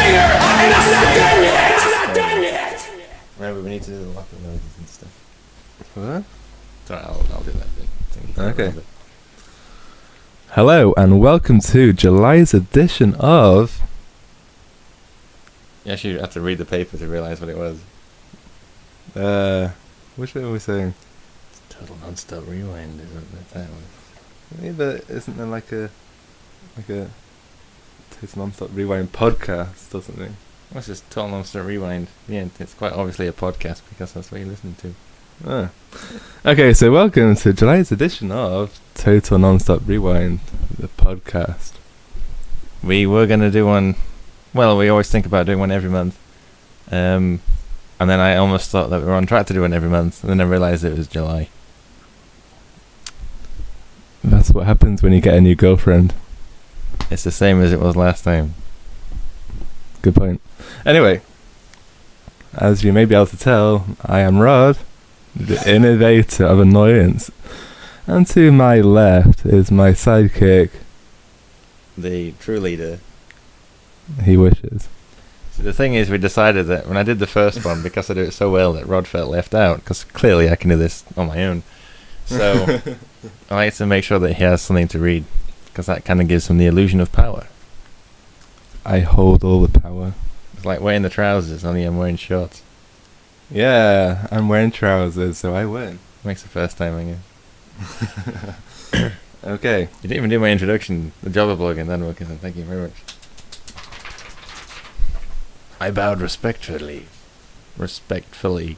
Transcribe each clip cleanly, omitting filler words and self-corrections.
bigger, and I'm not done yet. I'm not done yet. Remember, we need to do the locker noises and stuff. What? Sorry, I'll do that bit. Okay. Hello and welcome to July's edition of... You actually have to read the paper to realise what it was. Which bit are we saying? Total Nonstop Rewind, isn't that one? Yeah, but isn't there like a Total Nonstop Rewind podcast or something? What's this Total Nonstop Rewind? Yeah, it's quite obviously a podcast because that's what you're listening to. Ah. Okay, so welcome to July's edition of Total Nonstop Rewind, the podcast. We were going to do one, well, we always think about doing one every month. And then I almost thought that we were on track to do one every month, and then I realised it was July. That's what happens when you get a new girlfriend. It's the same as it was last time. Good point. Anyway, as you may be able to tell, I am Rod, the innovator of annoyance. And to my left is my sidekick. The true leader. He wishes. So the thing is, we decided that when I did the first one, because I do it so well, that Rod felt left out, because clearly I can do this on my own. So I like to make sure that he has something to read, because that kind of gives him the illusion of power. I hold all the power. It's like wearing the trousers, only I'm wearing shorts. Yeah, I'm wearing trousers, so I win. Makes the first time, I guess. Okay. You didn't even do my introduction, the job of blogging, then working, so thank you very much. I bowed respectfully. Respectfully.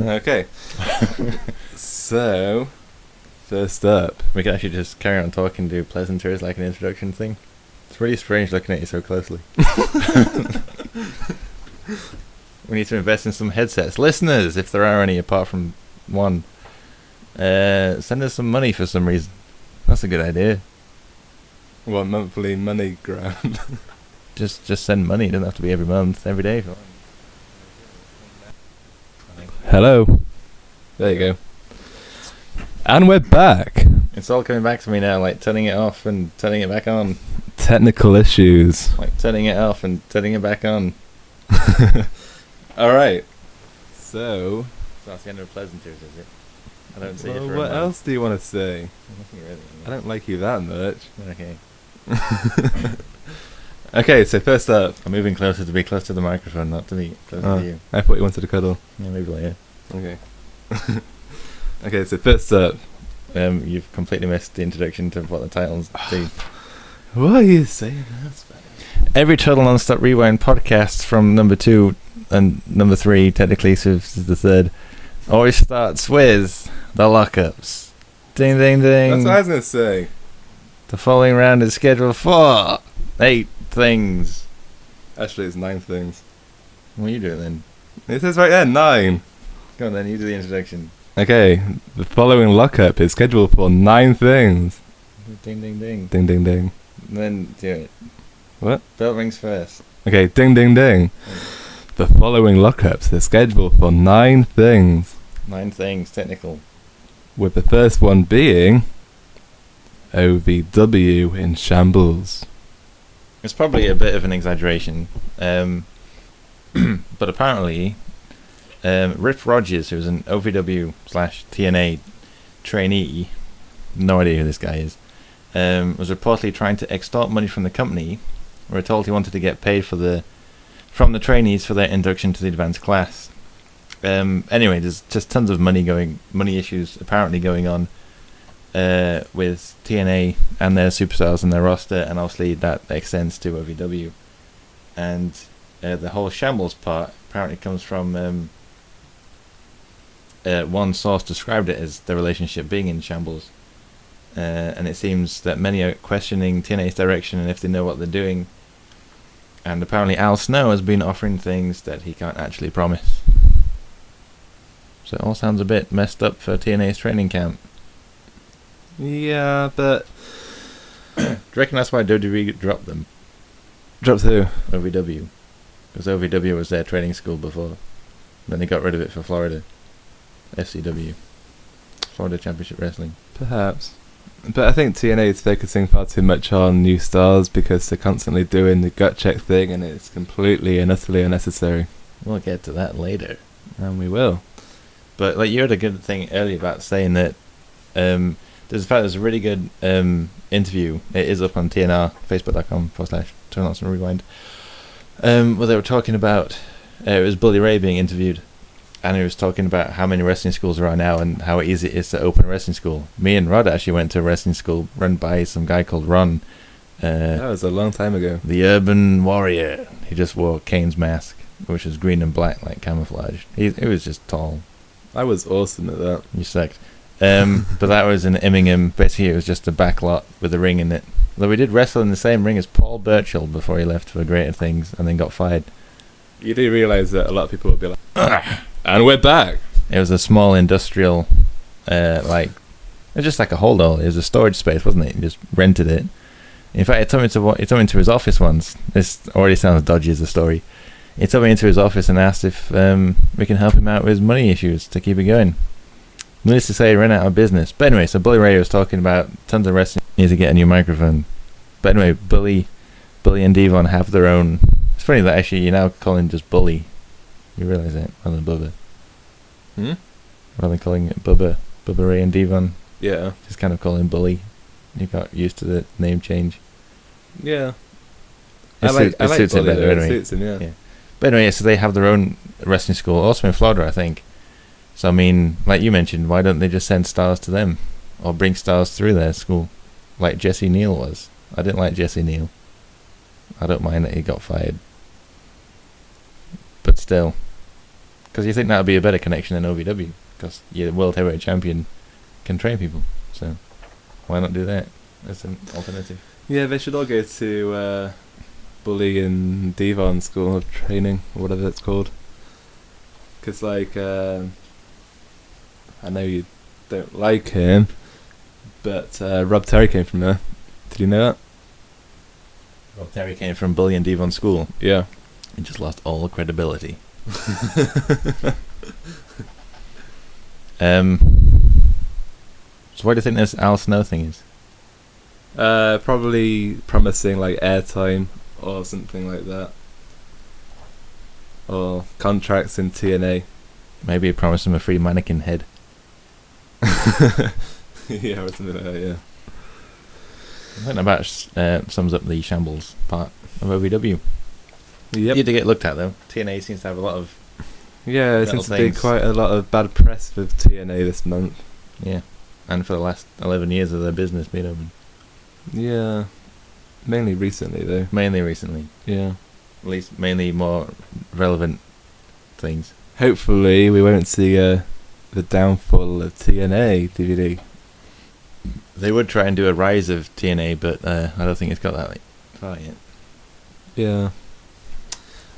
Okay. So, first up. We can actually just carry on talking, do pleasantries like an introduction thing. It's really strange looking at you so closely. We need to invest in some headsets. Listeners, if there are any apart from one, send us some money for some reason. That's a good idea. What, monthly money grant? Just send money. It doesn't have to be every month, every day. Hello. There you go. And we're back. It's all coming back to me now, like turning it off and turning it back on. Technical issues. Like turning it off and turning it back on. Alright. So that's the end of pleasantries, is it? I don't see well, it for what else do you want to say? Nothing really. I don't like you that much. Okay. Okay, so first up. I'm moving closer to be close to the microphone, not to be closer to you. I thought you wanted to cuddle. Yeah, maybe later. Okay. Okay, so first up. You've completely missed the introduction to what the titles do. What are you saying? That's bad. Every Total Nonstop Rewind podcast from number 2 and number 3, technically, so this is the third, always starts with the lockups. Ding, ding, ding. That's what I was going to say. The following round is scheduled for 8 things. Actually, it's 9 things. Well, you do it then. It says right there, 9. Go on then, you do the introduction. Okay, the following lockup is scheduled for 9 things. Ding, ding, ding. Ding, ding, ding. And then do it. What? Bell rings first. Okay, ding, ding, ding. The following lockups are scheduled for 9 things. 9 things, technical. With the first one being OVW in shambles. It's probably a bit of an exaggeration. But apparently, Rip Rogers, who's an OVW/TNA trainee, no idea who this guy is, was reportedly trying to extort money from the company. We were told he wanted to get paid from the trainees for their induction to the advanced class. Anyway, there's just tons of money issues apparently going on with TNA and their superstars and their roster, and obviously that extends to OVW. And the whole shambles part apparently comes from one source described it as the relationship being in shambles. And it seems that many are questioning TNA's direction and if they know what they're doing. And apparently Al Snow has been offering things that he can't actually promise. So it all sounds a bit messed up for TNA's training camp. Yeah, but... Do you reckon that's why WWE dropped them? Dropped who? OVW. Because OVW was their training school before. Then they got rid of it for Florida. FCW. Florida Championship Wrestling. Perhaps. But I think TNA is focusing far too much on new stars because they're constantly doing the gut check thing, and it's completely and utterly unnecessary. We'll get to that later. And we will. But like you had a good thing earlier about saying that there's a really good interview. It is up on TNR, facebook.com/Turn On Some Rewind. Where they were talking about it was Bully Ray being interviewed, and he was talking about how many wrestling schools there are now and how easy it is to open a wrestling school. Me and Rod actually went to a wrestling school run by some guy called Ron. That was a long time ago. The Urban Warrior. He just wore Kane's mask, which was green and black like camouflage. He was just tall. I was awesome at that. You sucked. But that was in Immingham. Basically, it was just a back lot with a ring in it. Though we did wrestle in the same ring as Paul Burchill before he left for Greater Things and then got fired. You do realise that a lot of people will be like, "Ugh, and we're back." It was a small industrial, it was just like a hold all. It was a storage space, wasn't it? He just rented it. In fact, he took me to his office once. This already sounds dodgy as a story. He took me into his office and asked if we can help him out with his money issues to keep it going. Needless to say, he ran out of business. But anyway, so Bully Ray was talking about tons of wrestling. Needs to get a new microphone. But anyway, Bully and Devon have their own. It's funny that actually you now call him just Bully. You realise that rather than Bubba. Rather than calling it Bubba Ray and Devon. Yeah. Just kind of call him Bully. You got used to the name change. Yeah. It suits him Bully, better anyway. It suits him, yeah. But anyway, so they have their own wrestling school, also in Florida, I think. So I mean, like you mentioned, why don't they just send stars to them, or bring stars through their school, like Jesse Neal was? I didn't like Jesse Neal. I don't mind that he got fired, but still, because you think that would be a better connection than OVW, because your world heavyweight champion can train people. So why not do that as an alternative? Yeah, they should all go to Bully and Devon School of Training, or whatever it's called. Because, like, I know you don't like him, but Rob Terry came from there. Did you know that? Rob Terry came from Bully and Devon School. Yeah. He just lost all credibility. So what do you think this Al Snow thing is? Probably promising like airtime or something like that, or contracts in TNA. Maybe he promised him a free mannequin head. Yeah, or something like that. Yeah. I think about sums up the shambles part of OVW. Yep. You had to get looked at though. TNA seems to have a lot of Yeah, it little seems to be things. quite a lot of bad press with TNA this month. Yeah, and for the last 11 years of their business being open. Yeah, mainly recently though. Mainly recently. Yeah. At least mainly more relevant things. Hopefully we won't see the downfall of TNA DVD. They would try and do a rise of TNA, but I don't think it's got that far yet. Yeah.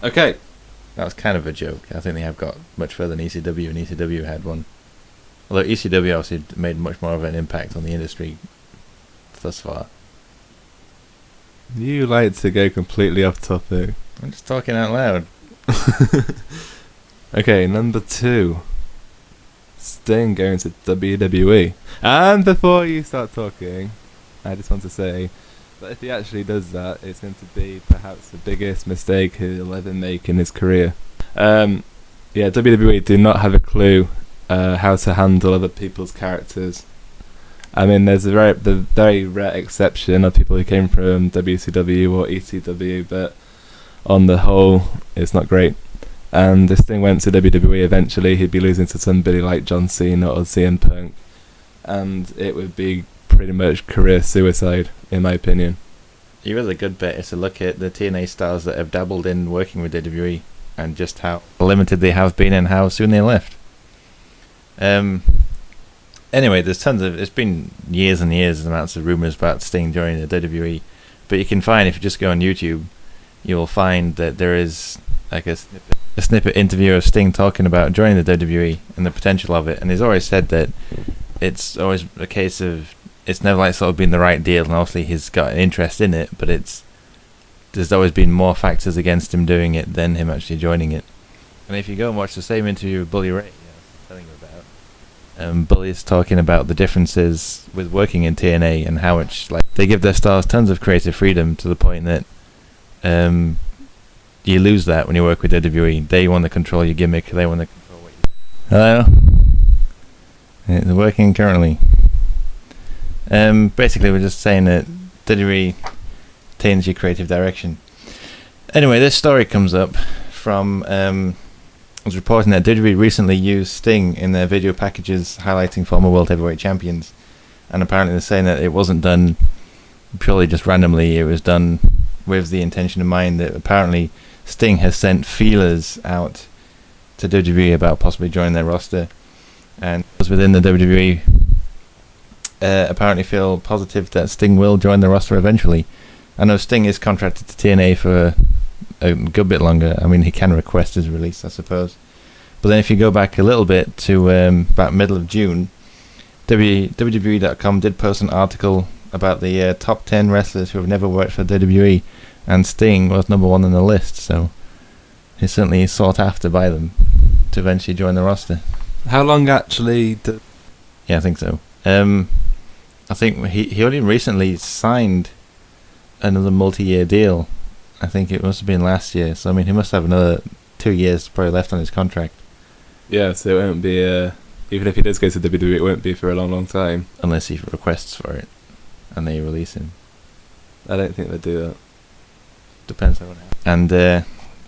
Okay. That was kind of a joke. I think they have got much further than ECW, and ECW had one. Although ECW obviously made much more of an impact on the industry thus far. You like to go completely off topic. I'm just talking out loud. Okay, number 2. Sting going to WWE. And before you start talking, I just want to say that if he actually does that, it's going to be perhaps the biggest mistake he'll ever make in his career. Yeah, WWE do not have a clue how to handle other people's characters. I mean, there's the very rare exception of people who came from WCW or ECW, but on the whole, it's not great. And this thing went to WWE eventually, he'd be losing to somebody like John Cena or CM Punk, and it would be pretty much career suicide, in my opinion. You really good bet is to look at the TNA stars that have dabbled in working with WWE and just how limited they have been and how soon they left. Anyway, there's tons of... It's been years and years amounts of rumours about Sting joining the WWE, but you can find, if you just go on YouTube, you'll find that there is like a snippet interview of Sting talking about joining the WWE and the potential of it, and he's always said that it's always a case of it's never like sort of been the right deal, and obviously he's got an interest in it, but there's always been more factors against him doing it than him actually joining it. And if you go and watch the same interview with Bully Ray, I was telling you about, bullies talking about the differences with working in TNA and how much like they give their stars tons of creative freedom to the point that you lose that when you work with WWE. They want to control your gimmick. They want to control what you. Hello. It's working currently. Basically, we're just saying that WWE taints your creative direction. Anyway, this story comes up from was reporting that WWE recently used Sting in their video packages highlighting former World Heavyweight Champions, and apparently they're saying that it wasn't done purely just randomly. It was done with the intention in mind that apparently Sting has sent feelers out to WWE about possibly joining their roster, and those within the WWE apparently feel positive that Sting will join the roster eventually. I know Sting is contracted to TNA for a good bit longer. I mean, he can request his release, I suppose. But then if you go back a little bit to about middle of June, WWE.com did post an article about the top 10 wrestlers who have never worked for WWE, and Sting was number 1 on the list, so he's certainly sought after by them to eventually join the roster. How long actually? Yeah, I think so. I think he only recently signed another multi-year deal. I think it must have been last year. So I mean, he must have another 2 years probably left on his contract. Yeah, so it won't be. Even if he does go to WWE, it won't be for a long, long time. Unless he requests for it, and they release him. I don't think they do that. Depends on what happens. And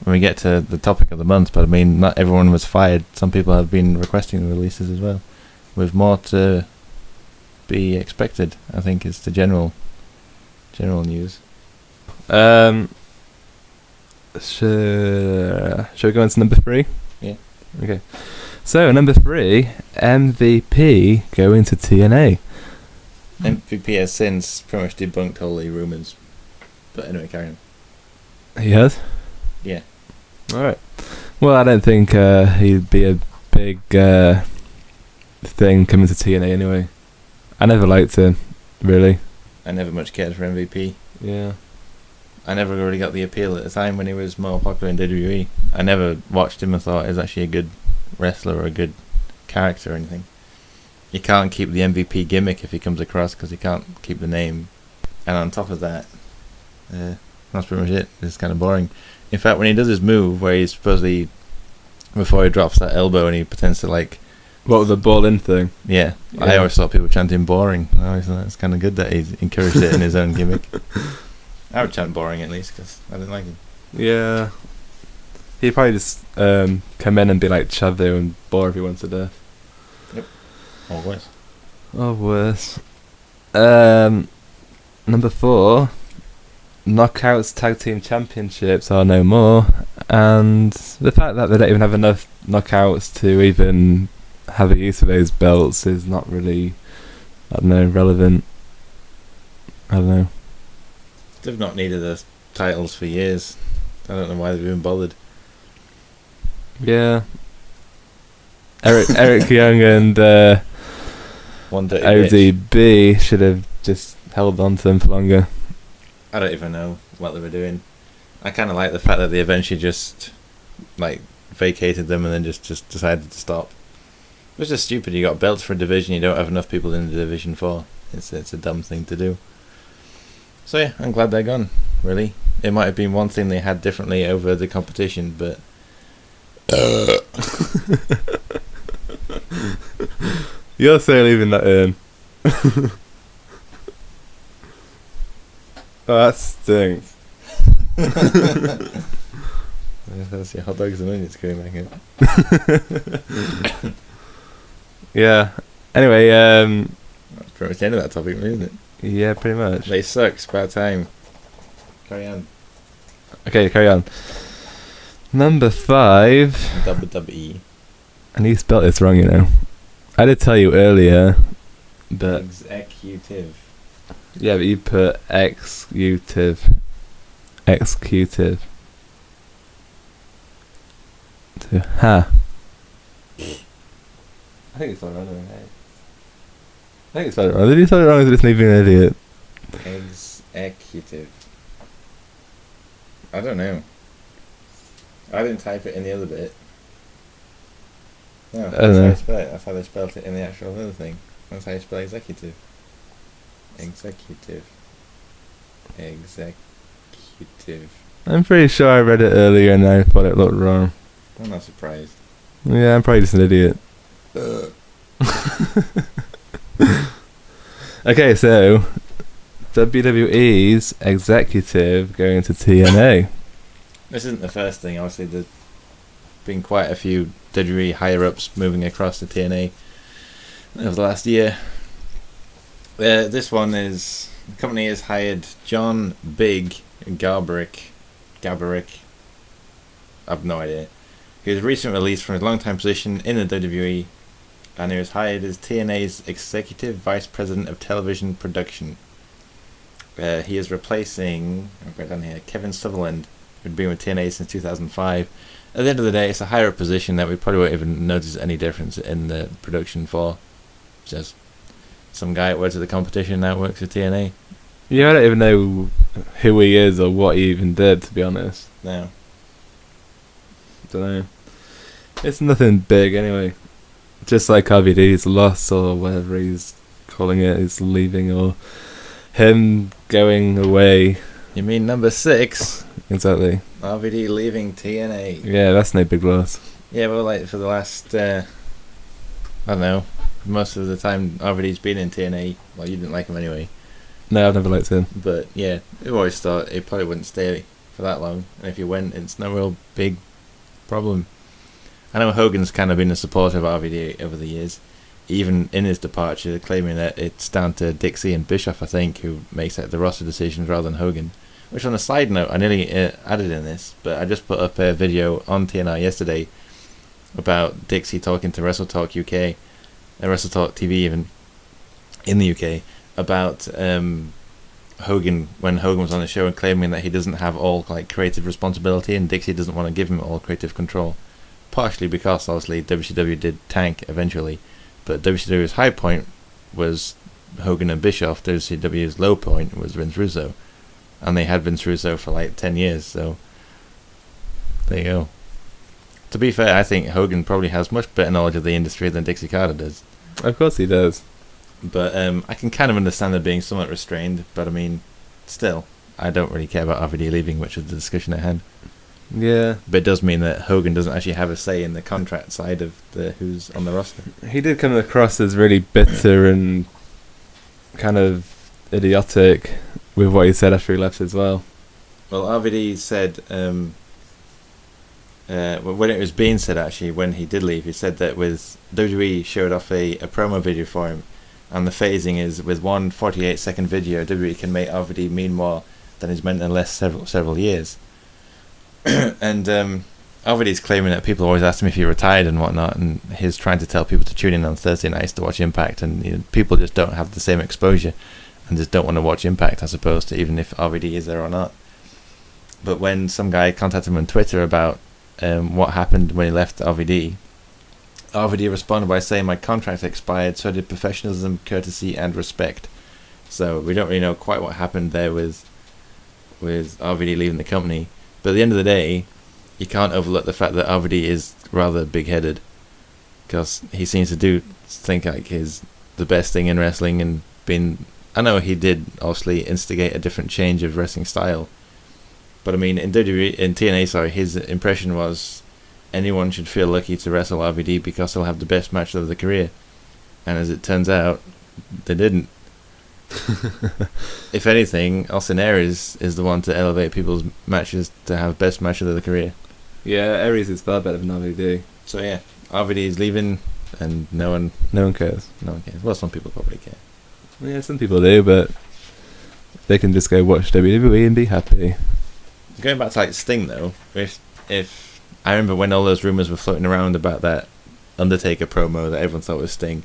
when we get to the topic of the month, but I mean, not everyone was fired. Some people have been requesting releases as well, with more to be expected. I think is the general news. Should we go on to number 3? Yeah. Okay. So number 3, MVP going to TNA. MVP has since pretty much debunked all the rumours. But anyway, carry on. He has? Yeah. Alright. Well, I don't think he'd be a big thing coming to TNA anyway. I never liked him, really. I never much cared for MVP. Yeah. I never really got the appeal at the time when he was more popular in WWE. I never watched him and thought he was actually a good wrestler or a good character or anything. You can't keep the MVP gimmick if he comes across because he can't keep the name. And on top of that, that's pretty much it. It's kind of boring. In fact, when he does his move where he's supposedly, before he drops that elbow and he pretends to like... What with the ball in thing? Yeah. I always thought people chanting boring. I always thought it's kind of good that he's encouraged it in his own gimmick. I would chant boring at least because I didn't like him. Yeah. He'd probably just come in and be like Chavo and bore everyone to death. Yep. Or worse. Or worse. Number 4. Knockouts Tag Team Championships are no more. And the fact that they don't even have enough knockouts to even have a use of those belts is not really, I don't know, relevant. I don't know. They've not needed the titles for years. I don't know why they've even bothered. Yeah. Eric Young and ODB should have just held on to them for longer. I don't even know what they were doing. I kind of like the fact that they eventually just like vacated them and then just decided to stop. It was just stupid. You got belts for a division you don't have enough people in the division for. It's a dumb thing to do. So yeah, I'm glad they're gone, really. It might have been one thing they had differently over the competition, but... You're still leaving that in. Oh, that stinks. That's your hot dogs and onions coming back in. Yeah. Anyway, That's pretty much the end of that topic, really, isn't it? yeah, pretty much. They suck. It's about time. Carry on. Okay, carry on. Number 5. WWE. And you spelled this wrong, you know. I did tell you earlier, but... Executive. Yeah, but you put executive. Executive. To ha. I think it's not wrong, I think it's not wrong. Did you spell it wrong or just leaving an idiot? Executive. I don't know. I didn't type it in the other bit. No, I that's don't how know. you spell it. That's how they spelled it in the actual other thing. That's how you spell executive. Executive. Executive. I'm pretty sure I read it earlier and I thought it looked wrong. I'm not surprised. Yeah, I'm probably just an idiot. Okay, so WWE's executive going to TNA. This isn't the first thing. Obviously, there's been quite a few WWE higher-ups moving across to TNA over the last year. This one is... The company has hired John Big Garberick. I have no idea. He was recently released from his long-time position in the WWE, and he was hired as TNA's Executive Vice President of Television Production. He is replacing, I've got down here, Kevin Sutherland, who'd been with TNA since 2005. At the end of the day, it's a higher up position that we probably won't even notice any difference in the production for. Just some guy that works at the competition now works at TNA. Yeah, I don't even know who he is or what he even did, to be honest. No. Don't know. It's nothing big anyway. Just like RVD's loss or whatever he's calling it, is leaving, or him going away. You mean number 6? Exactly. RVD leaving TNA. Yeah, that's no big loss. Yeah, well, like for the last, I don't know, most of the time RVD's been in TNA. Well, you didn't like him anyway. No, I've never liked him. But yeah, we always thought he probably wouldn't stay for that long. And if he went, it's no real big problem. I know Hogan's kind of been a supporter of RVD over the years, even in his departure, claiming that it's down to Dixie and Bischoff, I think, who makes the roster decisions rather than Hogan. Which, on a side note, I nearly added in this, but I just put up a video on TNR yesterday about Dixie talking to Wrestle Talk UK, Wrestle Talk TV even, in the UK, about Hogan, when Hogan was on the show, and claiming that he doesn't have all like creative responsibility and Dixie doesn't want to give him all creative control. Partially because obviously WCW did tank eventually, but WCW's high point was Hogan and Bischoff. WCW's low point was Vince Russo, and they had Vince Russo for like 10 years, so there you go. To be fair, I think Hogan probably has much better knowledge of the industry than Dixie Carter does. Of course he does. But I can kind of understand them being somewhat restrained, but I mean, still, I don't really care about RVD leaving, which was the discussion at hand. Yeah. But it does mean that Hogan doesn't actually have a say in the contract side of who's on the roster. He did come across as really bitter and kind of idiotic with what he said after he left as well. Well, RVD said, when it was being said actually, when he did leave, he said that with WWE showed off a promo video for him, and the phasing is with one 48-second video, WWE can make RVD mean more than he's meant in less several years. And RVD's claiming that people always ask him if he retired and whatnot, and he's trying to tell people to tune in on Thursday nights to watch Impact, and people just don't have the same exposure and just don't want to watch Impact, as opposed to even if RVD is there or not. But when some guy contacted him on Twitter about what happened when he left RVD responded by saying, "My contract expired, so did professionalism, courtesy, and respect." So we don't really know quite what happened there with RVD leaving the company. But at the end of the day, you can't overlook the fact that RVD is rather big-headed, because he seems to think like he's the best thing in wrestling, and I know he did obviously instigate a different change of wrestling style, but I mean in TNA, his impression was anyone should feel lucky to wrestle RVD because he'll have the best match of their career, and as it turns out, they didn't. If anything, Austin Aries is the one to elevate people's matches to have best match of their career. Yeah, Aries is far better than RVD. So yeah, RVD is leaving, and no one cares. No one cares. Well, some people probably care. Yeah, some people do, but they can just go watch WWE and be happy. Going back to like Sting though, if I remember when all those rumours were floating around about that Undertaker promo that everyone thought was Sting.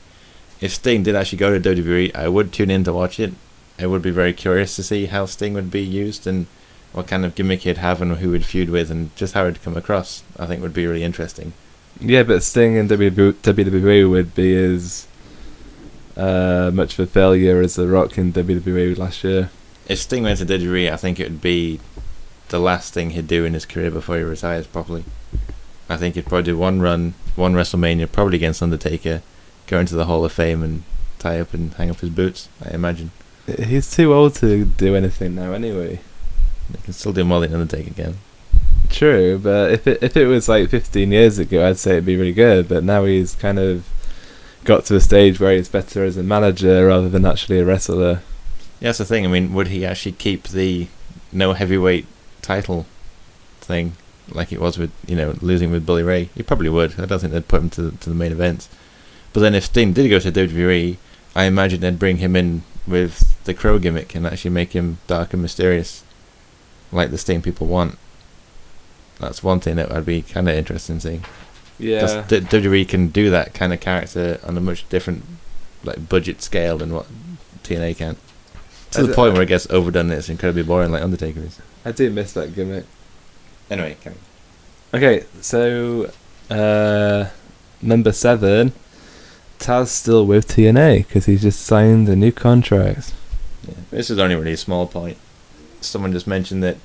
If Sting did actually go to WWE, I would tune in to watch it. I would be very curious to see how Sting would be used and what kind of gimmick he'd have and who he'd feud with and just how it'd come across. I think would be really interesting. Yeah, but Sting in WWE would be as much of a failure as The Rock in WWE last year. If Sting went to WWE, I think it would be the last thing he'd do in his career before he retires properly. I think he'd probably do one run, one WrestleMania, probably against Undertaker, go into the Hall of Fame and tie up and hang up his boots, I imagine. He's too old to do anything now anyway. They can still do more than Undertaker again. True, but if it was like 15 years ago, I'd say it'd be really good. But now he's kind of got to a stage where he's better as a manager rather than actually a wrestler. Yeah, that's the thing. I mean, would he actually keep the no heavyweight title thing like it was with, losing with Bully Ray? He probably would. I don't think they'd put him to the main events. But then if Sting did go to WWE, I imagine they'd bring him in with the Crow gimmick and actually make him dark and mysterious, like the Sting people want. That's one thing that I'd be kind of interested in seeing. Yeah. Because WWE can do that kind of character on a much different budget scale than what TNA can. To the point where it gets overdone and it's incredibly boring like Undertaker is. I do miss that gimmick. Anyway, carry on. Okay, so number 7, Taz still with TNA because he's just signed a new contract. Yeah, this is only really a small point. Someone just mentioned that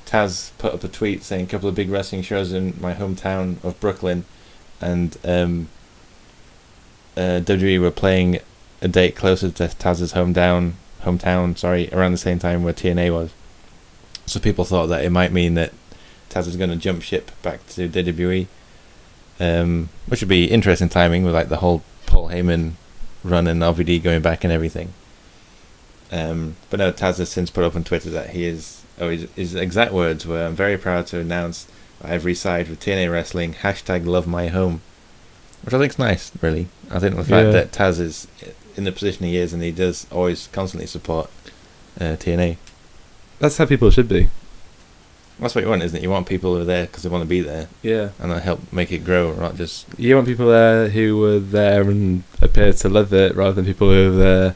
Taz put up a tweet saying a couple of big wrestling shows in my hometown of Brooklyn, and WWE were playing a date closer to Taz's hometown, around the same time where TNA was. So people thought that it might mean that Taz was going to jump ship back to WWE, which would be interesting timing with the whole Paul Heyman run and RVD going back and everything. But no, Taz has since put up on Twitter that his exact words were, "I'm very proud to announce that I've re-signed with TNA Wrestling, #LoveMyHome," which I think's nice, really. I think the fact that Taz is in the position he is and he does always constantly support TNA. That's how people should be. That's what you want, isn't it? You want people who are there because they want to be there. Yeah. And that help make it grow, not just... You want people there who were there and appear to love it, rather than people who are there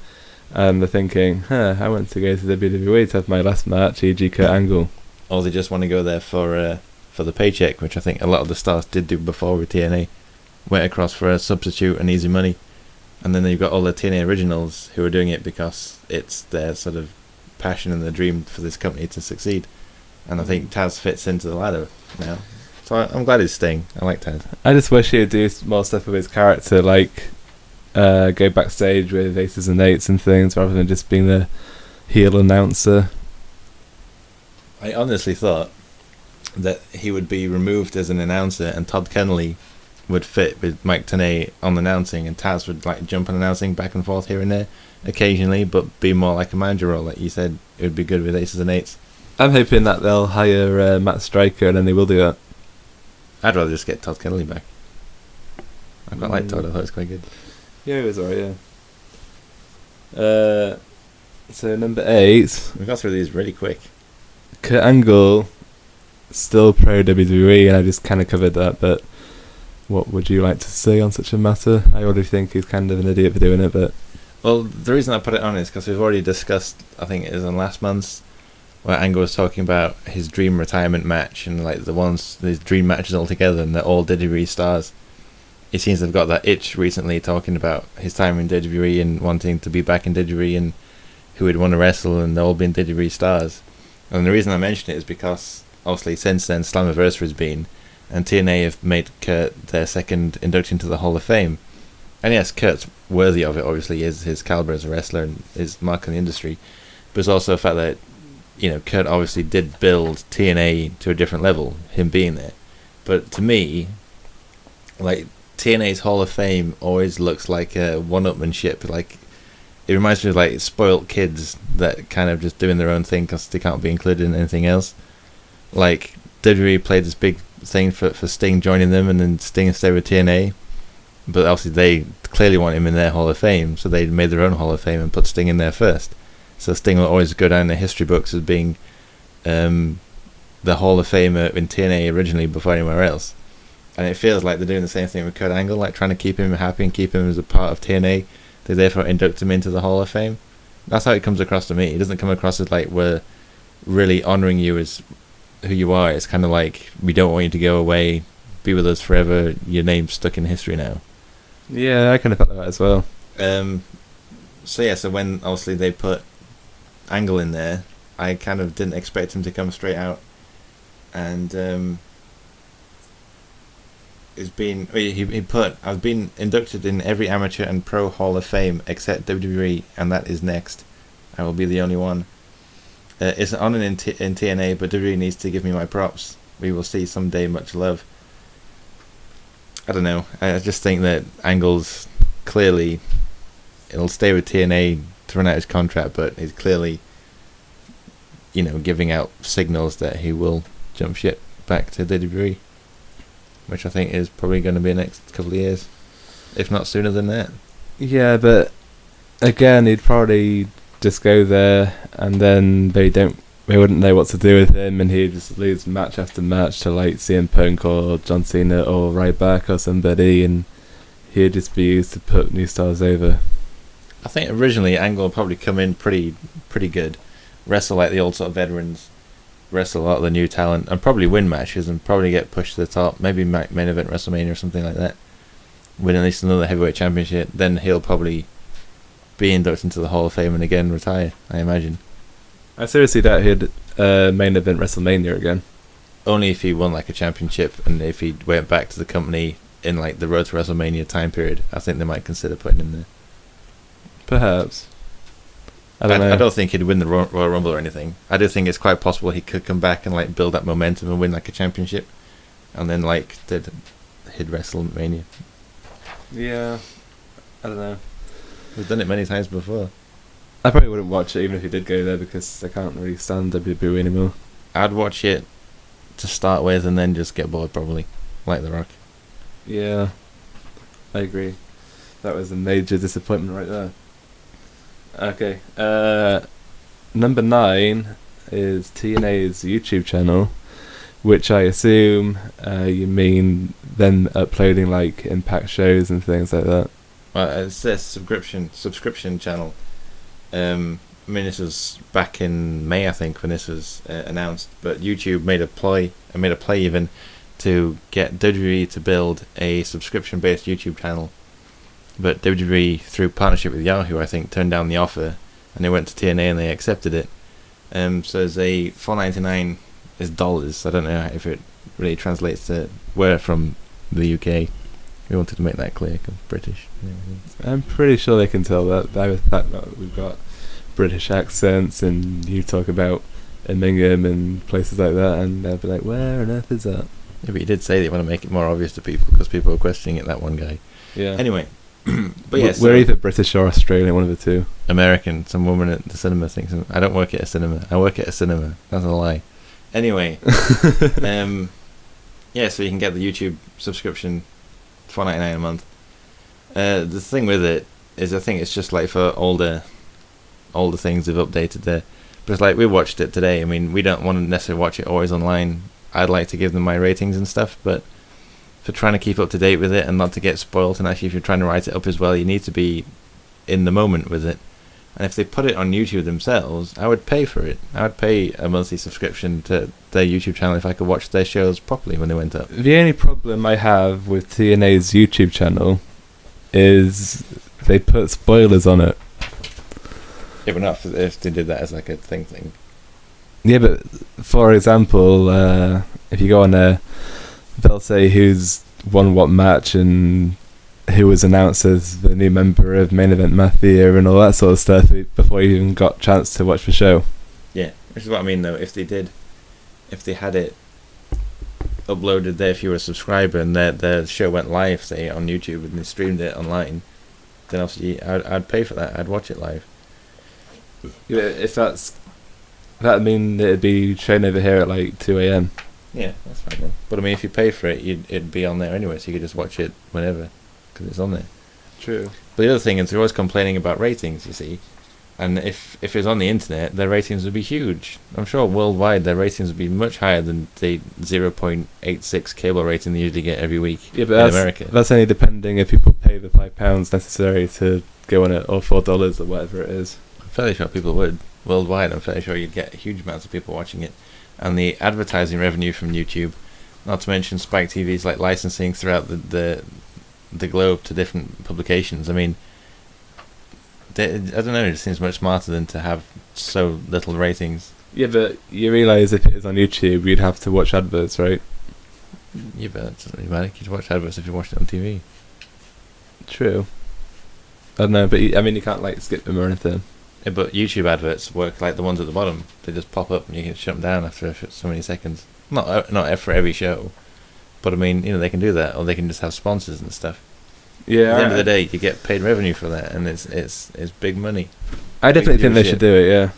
and they're thinking, I went to go to WWE to have my last match, e.g. Kurt Angle. Or they just want to go there for the paycheck, which I think a lot of the stars did do before with TNA. Went across for a substitute and easy money. And then you've got all the TNA originals who are doing it because it's their sort of passion and their dream for this company to succeed. And I think Taz fits into the ladder now. So I'm glad he's staying. I like Taz. I just wish he would do more stuff with his character, like go backstage with aces and eights and things, rather than just being the heel announcer. I honestly thought that he would be removed as an announcer and Todd Kennelly would fit with Mike Tenay on announcing, and Taz would jump on announcing back and forth here and there occasionally, but be more like a manager role. Like you said, it would be good with aces and eights. I'm hoping that they'll hire Matt Stryker and then they will do that. I'd rather just get Todd Kennelly back. I quite like Todd. I thought it was quite good. Yeah, it was alright. Yeah. So number 8, We got through these really quick. Kurt Angle, still pro WWE, and I just kind of covered that. But what would you like to say on such a matter? I already think he's kind of an idiot for doing it, but well, the reason I put it on is because we've already discussed. I think it was on last month's where Angle was talking about his dream retirement match and his dream matches altogether, and they're all WWE stars. He seems to have got that itch recently, talking about his time in WWE and wanting to be back in WWE and who he'd want to wrestle, and they're all been WWE stars. And the reason I mention it is because obviously since then Slammiversary's been, and TNA have made Kurt their second induction to the Hall of Fame. And yes, Kurt's worthy of it, obviously, is his caliber as a wrestler and his mark in the industry. But it's also the fact that Kurt obviously did build TNA to a different level, him being there. But to me, TNA's Hall of Fame always looks like a one-upmanship. It reminds me of spoilt kids that kind of just doing their own thing because they can't be included in anything else. WWE played this big thing for Sting joining them, and then Sting stayed with TNA. But obviously they clearly want him in their Hall of Fame, so they made their own Hall of Fame and put Sting in there first. So Sting will always go down in the history books as being the Hall of Famer in TNA originally before anywhere else. And it feels like they're doing the same thing with Kurt Angle, trying to keep him happy and keep him as a part of TNA. They therefore induct him into the Hall of Fame. That's how it comes across to me. It doesn't come across as we're really honouring you as who you are. It's kind of we don't want you to go away, be with us forever, your name's stuck in history now. yeah, I kind of felt that as well. So when obviously they put Angle in there, I kind of didn't expect him to come straight out and he put, I've been inducted in every amateur and pro Hall of Fame except WWE, and that is next. I will be the only one. It's on in TNA, but WWE needs to give me my props. We will see someday. Much love. I don't know. I just think that Angle's clearly, it'll stay with TNA to run out his contract, but he's clearly, giving out signals that he will jump ship back to WWE, which I think is probably going to be the next couple of years, if not sooner than that. Yeah, but again, he'd probably just go there, and then they wouldn't know what to do with him, and he'd just lose match after match to like CM Punk or John Cena or Ryback or somebody, and he'd just be used to put new stars over. I think originally Angle will probably come in pretty good, wrestle like the old sort of veterans, wrestle a lot of the new talent, and probably win matches and probably get pushed to the top, maybe main event WrestleMania or something like that, win at least another heavyweight championship. Then he'll probably be inducted into the Hall of Fame and again retire, I imagine. I seriously doubt he'd main event WrestleMania again. Only if he won like a championship, and if he went back to the company in like the Road to WrestleMania time period, I think they might consider putting him there. Perhaps. I don't know. I don't think he'd win the Royal Rumble or anything. I do think it's quite possible he could come back and like build that momentum and win like a championship, and then like he'd WrestleMania. Yeah, I don't know. We've done it many times before. I probably wouldn't watch it even if he did go there, because I can't really stand WWE anymore. I'd watch it to start with and then just get bored probably, like The Rock. Yeah, I agree. That was a major disappointment right there. Okay, number 9 is TNA's YouTube channel, which I assume you mean them uploading like Impact shows and things like that. Well, it's their subscription channel. I mean, this was back in May, I think, when this was announced. But YouTube made a play even to get WWE to build a subscription-based YouTube channel. But WWE, through partnership with Yahoo, I think, turned down the offer, and they went to TNA and they accepted it. So there's a $4.99 is dollars. I don't know if it really translates to. We're from the UK. We wanted to make that clear. 'Cause British. I'm pretty sure they can tell that by the fact that we've got British accents, and you talk about Birmingham and places like that, and they'll be like, "Where on earth is that?" Yeah, but you did say that you want to make it more obvious to people because people were questioning it. That one guy. Yeah. Anyway, but yes, we're either British or Australian, one of the two. American. Some woman at the cinema thinks I don't work at a cinema. I work at a cinema. That's a lie. Anyway, yeah, so you can get the YouTube subscription, $4.99 a month. The thing with it is, I think it's just like for older things they've updated there. But it's like we watched it today. I mean, we don't want to necessarily watch it always online. I'd like to give them my ratings and stuff, but for trying to keep up to date with it and not to get spoiled, and actually if you're trying to write it up as well, you need to be in the moment with it. And if they put it on YouTube themselves, I would pay for it. I would pay a monthly subscription to their YouTube channel if I could watch their shows properly when they went up. The only problem I have with TNA's YouTube channel is they put spoilers on it. Yeah, but not if they did that as like a thing. Yeah, but for example, if you go on there, they'll say who's won what match and who was announced as the new member of Main Event Mafia and all that sort of stuff before you even got a chance to watch the show. Yeah, which is what I mean though. If they had it uploaded there, if you were a subscriber and their show went live, say on YouTube, and they streamed it online, then obviously I'd pay for that. I'd watch it live. Yeah, if that'd mean it'd be shown over here at like 2 a.m. Yeah, that's fine then. But I mean, if you pay for it, it'd be on there anyway, so you could just watch it whenever, because it's on there. True. But the other thing is, they're always complaining about ratings, you see. And if it was on the internet, their ratings would be huge. I'm sure worldwide their ratings would be much higher than the 0.86 cable rating they usually get every week in America. That's only depending if people pay the £5 necessary to go on it, or $4 or whatever it is. I'm fairly sure people would. Worldwide, I'm fairly sure you'd get huge amounts of people watching it. And the advertising revenue from YouTube, not to mention Spike TV's like licensing throughout the globe to different publications. I mean, I don't know, it just seems much smarter than to have so little ratings. Yeah, but you realise if it is on YouTube, you'd have to watch adverts, right? Yeah, but it doesn't really matter. You can watch adverts if you watch it on TV. True. I don't know, but I mean, you can't like skip them or anything. Yeah, but YouTube adverts work like the ones at the bottom. They just pop up and you can shut them down after so many seconds. Not for every show, but I mean, they can do that, or they can just have sponsors and stuff. Yeah. At the end of the day, you get paid revenue for that, and it's big money. I definitely think they should do it. Yeah.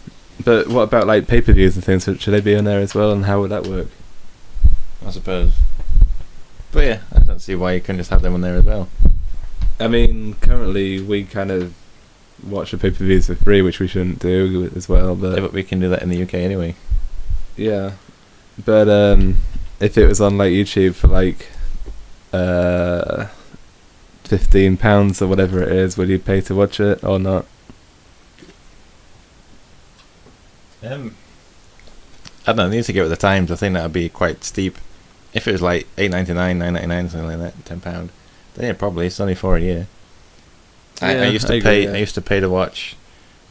But what about like pay-per-views and things? Should they be on there as well? And how would that work? I suppose. But yeah, I don't see why you couldn't just have them on there as well. I mean, currently we kind of watch the pay-per-views for free, which we shouldn't do as well. But we can do that in the UK anyway. Yeah, but if it was on like YouTube for like £15 or whatever it is, would you pay to watch it or not? I don't know. They need to get with the times. I think that would be quite steep. If it was like $8.99, $9.99, something like that, £10, then yeah, probably it's only for a year. I used to pay. I used to pay to watch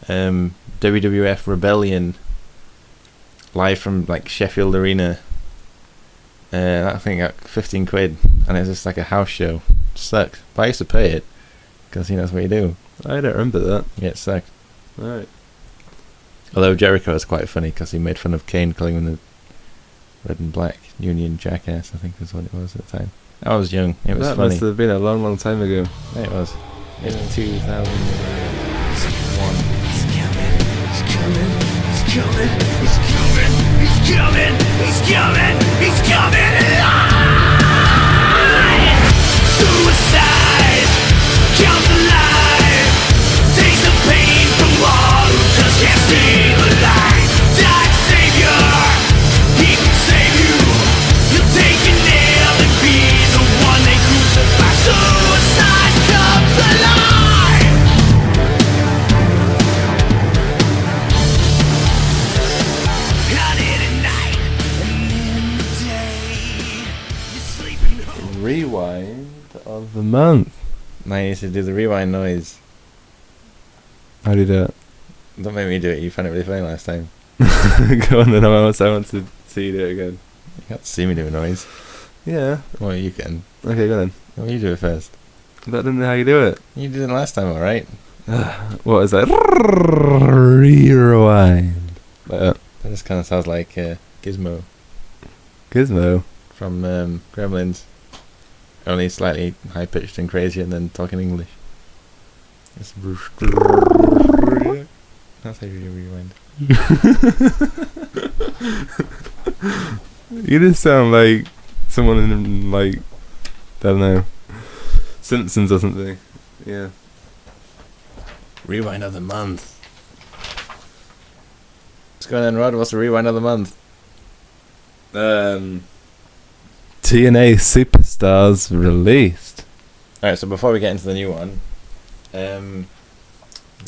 WWF Rebellion live from like Sheffield Arena. I think got £15, and it's just like a house show. It sucked, but I used to pay it because that's what you do. I don't remember that. Yeah, it sucked. Right. Although Jericho was quite funny because he made fun of Kane, calling him the red and black Union jackass, I think was what it was at the time. I was young. It was that funny. Must have been a long, long time ago. Yeah, it was. In 2001. He's coming alive! Suicide comes alive, takes the pain from all who just can't see the light. Dark savior, he can save you. He'll take your nail and be the one they crucify. Suicide comes alive! Out in the night and in the day, you're sleeping home. Rewind of the month. I used to do the rewind noise. How do you do it? Don't make me do it. You found it really funny last time. Go on then. I want to see you do it again. You can't see me do a noise. Yeah. Well, you can. Okay, go then. Well, you do it first. But I don't know how you do it. You did it last time, all right? What is that? Rewind. Like that. That just kind of sounds like Gizmo Gizmo. from Gremlins. Only slightly high pitched and crazy, and then talking English. It's that's how you rewind. You just sound like someone in like, I don't know, Simpsons or something. Yeah. Rewind of the month. What's going on, Rod? What's the rewind of the month? TNA Superstars released. Alright, so before we get into the new one,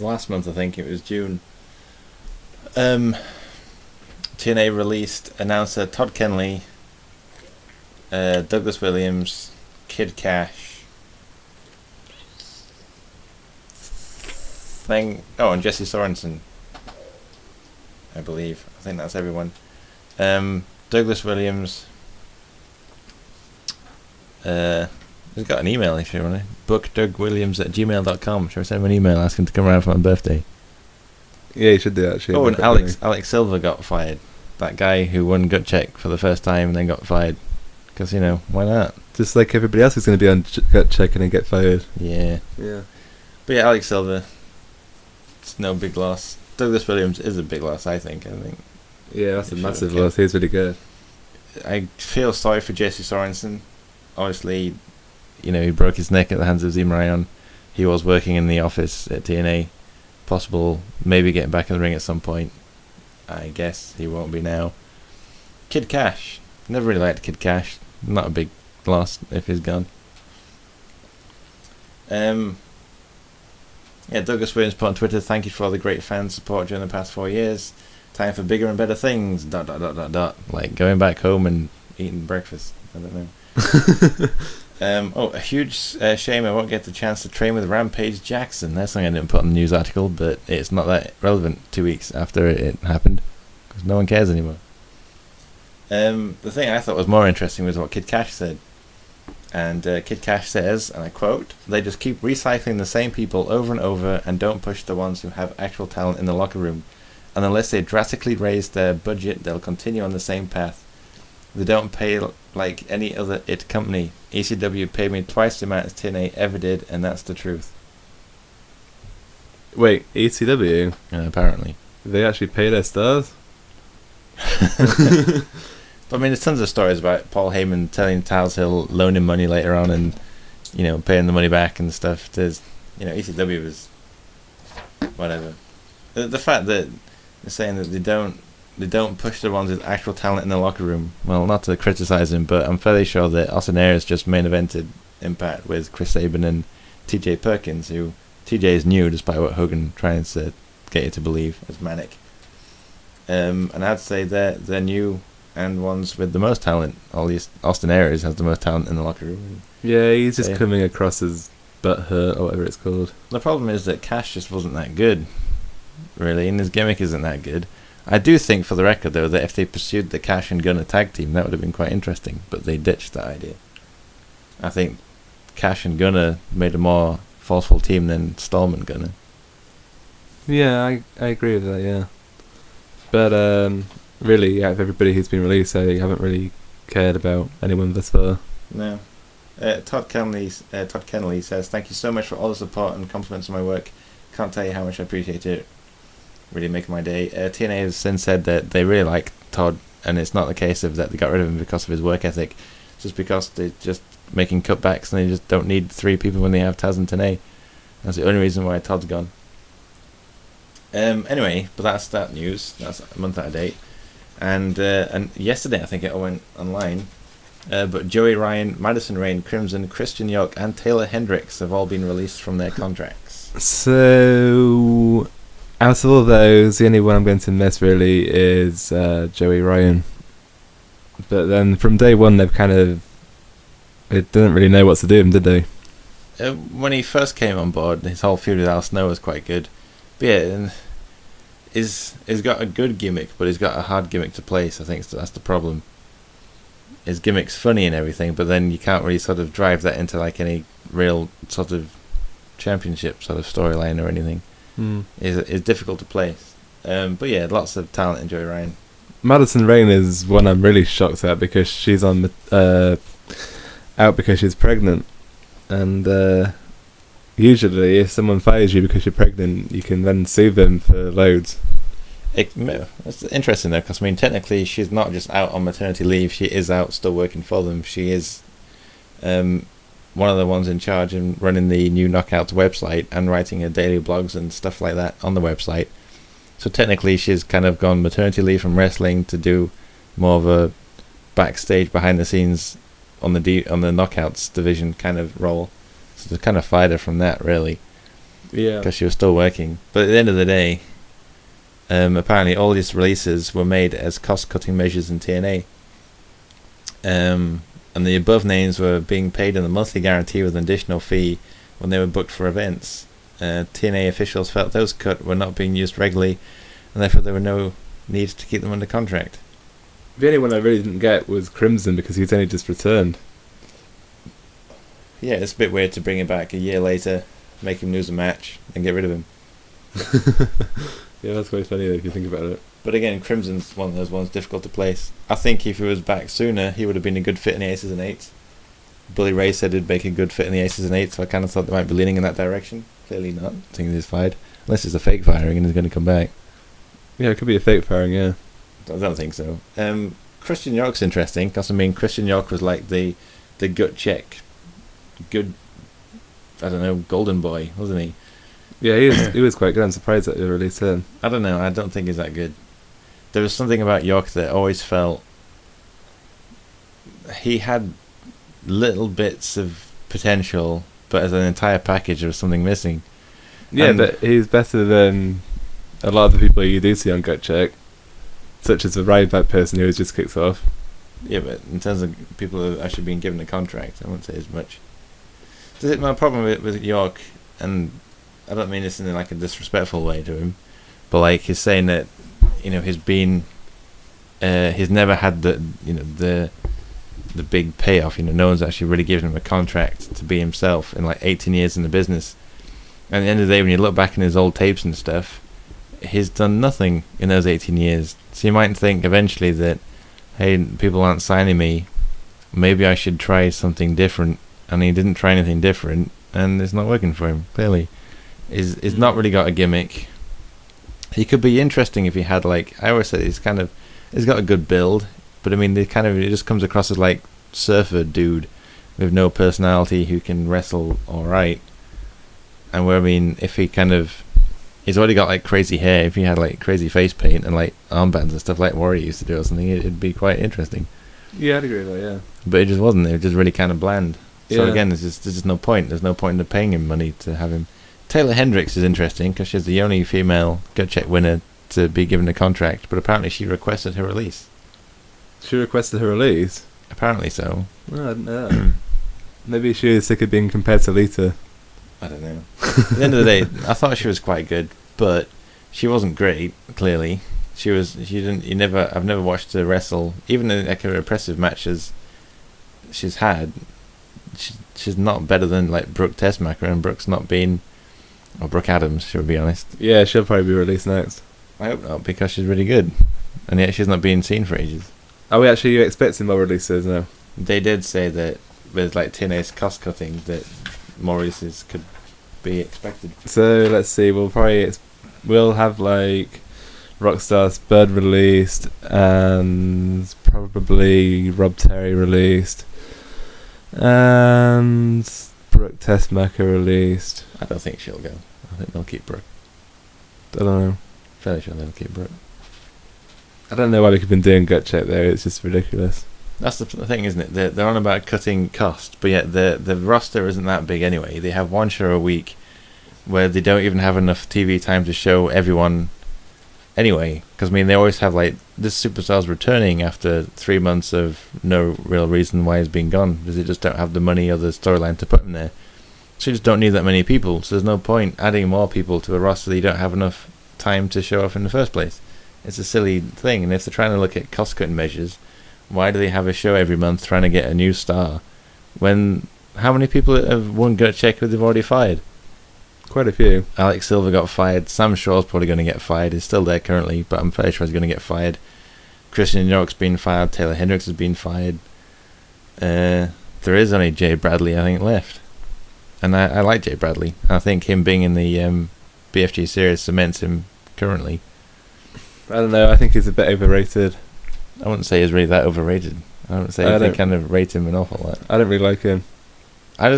last month I think it was June, TNA released announcer Todd Kenley, Douglas Williams, Kid Cash, and Jesse Sorensen, I believe. I think that's everyone. Douglas Williams. He's got an email if you want to. bookdougwilliams@gmail.com. Shall I send him an email asking to come around for my birthday? Yeah, you should do actually. Oh, and Alex Silver got fired. That guy who won Gut Check for the first time and then got fired. Because, why not? Just like everybody else is going to be on Gut Check and then get fired. Yeah. Yeah. But yeah, Alex Silver, it's no big loss. Douglas Williams is a big loss, I think. Yeah, that's a If you massive look at- loss. He's really good. I feel sorry for Jesse Sorensen. Obviously, he broke his neck at the hands of Zimrion. He was working in the office at TNA. Possible, maybe getting back in the ring at some point. I guess he won't be now. Kid Cash. Never really liked Kid Cash. Not a big loss if he's gone. Douglas Williams put on Twitter, "Thank you for all the great fan support during the past 4 years. Time for bigger and better things. ... Like going back home and eating breakfast. I don't know. A huge shame I won't get the chance to train with Rampage Jackson. That's something I didn't put on the news article, but it's not that relevant 2 weeks after it happened. because no one cares anymore. The thing I thought was more interesting was what Kid Cash said. And Kid Cash says, and I quote, "They just keep recycling the same people over and over and don't push the ones who have actual talent in the locker room. And unless they drastically raise their budget, they'll continue on the same path. They don't pay like any other IT company. ECW paid me twice the amount as TNA ever did, and that's the truth." Wait, ECW? Apparently. They actually pay their stars? But I mean, there's tons of stories about Paul Heyman telling Taz he'll loan him money later on and, paying the money back and stuff. There's, ECW was whatever. The fact that they're saying that they don't push the ones with actual talent in the locker room. Well, not to criticize him, but I'm fairly sure that Austin Aries just main evented Impact with Chris Sabin and TJ Perkins, who TJ is new despite what Hogan tries to get you to believe is manic. And I'd say they're new and ones with the most talent. At least Austin Aries has the most talent in the locker room. Yeah, he's just coming across as butthurt or whatever it's called. The problem is that Cash just wasn't that good, really, and his gimmick isn't that good. I do think, for the record, though, that if they pursued the Cash and Gunner tag team, that would have been quite interesting, but they ditched that idea. I think Cash and Gunner made a more forceful team than Storm and Gunner. Yeah, I agree with that, yeah. But, really, out of everybody who's been released, I haven't really cared about anyone thus far. No. Todd Kennelly says, "Thank you so much for all the support and compliments on my work. Can't tell you how much I appreciate it. Really making my day." TNA has since said that they really like Todd, and it's not the case of that they got rid of him because of his work ethic. It's just because they're just making cutbacks and they just don't need 3 people when they have Taz and TNA. That's the only reason why Todd's gone. Anyway, but that's that news. That's a month out of date. And yesterday I think it all went online. But Joey Ryan, Madison Rayne, Crimson, Christian York, and Taylor Hendricks have all been released from their contracts. So, out of all those, the only one I'm going to miss really is Joey Ryan. But then from day one, they didn't really know what to do with him, did they? When he first came on board, his whole feud with Al Snow was quite good. But yeah, and he's got a good gimmick, but he's got a hard gimmick to place. I think that's the problem. His gimmick's funny and everything, but then you can't really sort of drive that into like any real sort of championship sort of storyline or anything. It's difficult to place. But yeah, lots of talent in Joey Ryan. Madison Rayne is one I'm really shocked at because she's on out because she's pregnant, and usually if someone fires you because you're pregnant, you can then sue them for loads. It's interesting though, because I mean, technically she's not just out on maternity leave, she is out still working for them. She is one of the ones in charge and running the new Knockouts website and writing her daily blogs and stuff like that on the website. So technically she's kind of gone maternity leave from wrestling to do more of a backstage, behind the scenes on the Knockouts division kind of role. So they kind of fired her from that, really. Yeah. Because she was still working. But at the end of the day, apparently all these releases were made as cost-cutting measures in TNA. And the above names were being paid in a monthly guarantee with an additional fee when they were booked for events. TNA officials felt those cuts were not being used regularly, and therefore there were no need to keep them under contract. The only one I really didn't get was Crimson because he's only just returned. Yeah, it's a bit weird to bring him back a year later, make him lose a match, and get rid of him. Yeah, that's quite funny if you think about it. But again, Crimson's one of those ones difficult to place. I think if he was back sooner, he would have been a good fit in the Aces and Eights. Bully Ray said he'd make a good fit in the Aces and Eights, so I kind of thought they might be leaning in that direction. Clearly not. I think he's fired. Unless it's a fake firing and he's going to come back. Yeah, it could be a fake firing, yeah. I don't think so. Christian York's interesting, because I mean, Christian York was like the gut check, good, I don't know, golden boy, wasn't he? Yeah, he was quite good. I'm surprised that they released him. I don't know, I don't think he's that good. There was something about York that always felt he had little bits of potential, but as an entire package there was something missing. Yeah, but he's better than a lot of the people you do see on Gut Check, such as the Ryback person who was just kicked off. Yeah, but in terms of people who have actually been given a contract, I wouldn't say as much. My problem with York, and I don't mean this in like a disrespectful way to him, but like he's saying that, you know, he's been he's never had the big payoff. No one's actually really given him a contract to be himself in like 18 years in the business. And at the end of the day, when you look back in his old tapes and stuff, he's done nothing in those 18 years. So you might think eventually that, hey, people aren't signing me, maybe I should try something different. And he didn't try anything different, and it's not working for him, clearly. He's not really got a gimmick. He could be interesting if he had, like, I always say he's got a good build, but I mean, it just comes across as like surfer dude with no personality who can wrestle alright. And where, I mean, if he's already got like crazy hair, if he had like crazy face paint and like armbands and stuff like Warrior used to do or something, it'd be quite interesting. Yeah, I'd agree with that, yeah. But it just wasn't. It was just really kind of bland. So Yeah. again, there's just no point. There's no point in paying him money to have him. Taylor Hendricks is interesting because she's the only female gut check winner to be given a contract, but apparently she requested her release. She requested her release? Apparently so. Oh, I didn't know that. Maybe she was sick of being compared to Lita. I don't know. At the end of the day, I thought she was quite good, but she wasn't great. Clearly, she was. She didn't. I've never watched her wrestle, even in like her impressive matches she's had. She's not better than like Brooke Tessmacher, and Brooke's not been, or Brooke Adams, should we be honest. Yeah, she'll probably be released next. I hope not, because she's really good, and yet she's not being seen for ages. Are we actually expecting more releases now? They did say that with like TNA's cost cutting, that more releases could be expected. So let's see. We'll have like Rockstar Spud released and probably Rob Terry released and Brooke Tessmacher released. I don't think she'll go. I think they'll keep Brooke. I don't know. Fairly sure they'll keep Brooke. I don't know why we could been doing gut check there. It's just ridiculous. That's the thing, isn't it? They're on about cutting cost, but yet the roster isn't that big anyway. They have one show a week where they don't even have enough TV time to show everyone anyway. Because, I mean, they always have, like, this superstar's returning after 3 months of no real reason why he's been gone, because they just don't have the money or the storyline to put him there. So you just don't need that many people, so there's no point adding more people to a roster that you don't have enough time to show off in the first place. It's a silly thing, and if they're trying to look at cost-cutting measures, why do they have a show every month trying to get a new star when how many people have won gut check who they've already fired? Quite a few. Alex Silver got fired. Sam Shaw's probably going to get fired. He's still there currently, but I'm fairly sure he's going to get fired. Christian York's been fired. Taylor Hendricks has been fired. There is only Jay Bradley, I think, left. And I like Jay Bradley. I think him being in the BFG series cements him currently. I don't know. I think he's a bit overrated. I wouldn't say he's really that overrated. I wouldn't say they kind of rate him an awful lot. I don't really like him. I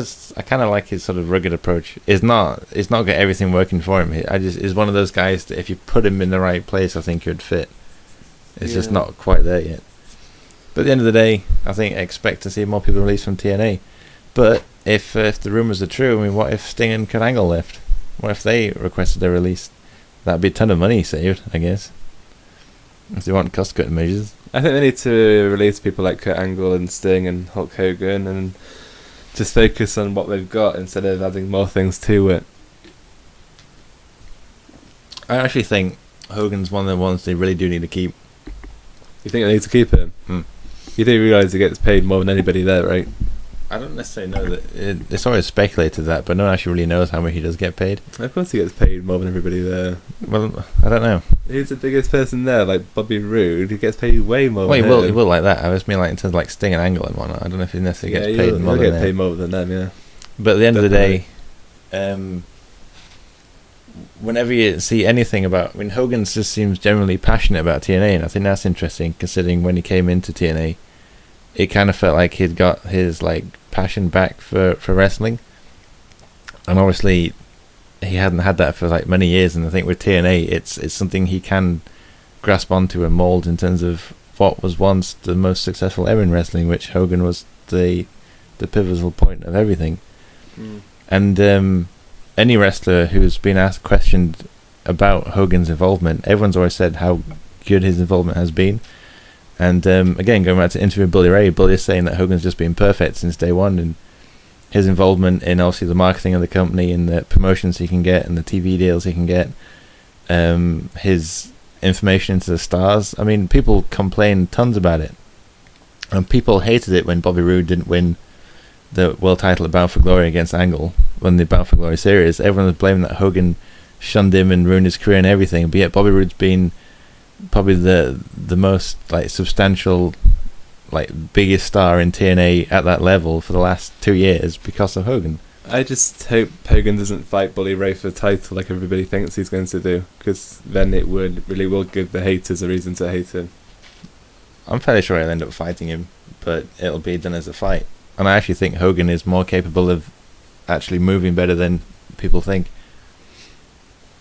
kind of like his sort of rugged approach. It's not got everything working for him. He's one of those guys that if you put him in the right place, I think he'd fit. It's just not quite there yet. But at the end of the day, I think expect to see more people released from TNA. But if the rumours are true, I mean, what if Sting and Kurt Angle left? What if they requested their release? That'd be a ton of money saved, I guess. If they want cost-cutting measures. I think they need to release people like Kurt Angle and Sting and Hulk Hogan and just focus on what they've got instead of adding more things to it. I actually think Hogan's one of the ones they really do need to keep. You think they need to keep him? You do realise he gets paid more than anybody there, right? I don't necessarily know that. It's always speculated that, but no one actually really knows how much he does get paid. Of course he gets paid more than everybody there. Well, I don't know. He's the biggest person there, like Bobby Roode. He gets paid way more Well, than he will like that. I just mean like in terms of like Sting and Angle and whatnot. I don't know if he necessarily gets paid more than he'll them. get paid more than them, yeah. But at the end of the day, whenever you see anything about... I mean, Hogan just seems generally passionate about TNA, and I think that's interesting, considering when he came into TNA, it kind of felt like he'd got his like passion back for wrestling. And obviously, he hadn't had that for like many years, and I think with TNA, it's something he can grasp onto and mould in terms of what was once the most successful era in wrestling, which Hogan was the pivotal point of everything. And any wrestler who's been questioned about Hogan's involvement, everyone's always said how good his involvement has been. And again, going back to interviewing Bully Ray, Bully is saying that Hogan's just been perfect since day one, and his involvement in obviously the marketing of the company and the promotions he can get and the TV deals he can get, his information into the stars. I mean, people complain tons about it, and people hated it when Bobby Roode didn't win the world title at Bound for Glory against Angle, won the Bound for Glory series. Everyone was blaming that Hogan shunned him and ruined his career and everything, but yet Bobby Roode's been probably the most like substantial, like biggest star in TNA at that level for the last 2 years because of Hogan. I just hope Hogan doesn't fight Bully Ray for the title like everybody thinks he's going to do, because then it really will give the haters a reason to hate him. I'm fairly sure he'll end up fighting him, but it'll be done as a fight. And I actually think Hogan is more capable of actually moving better than people think.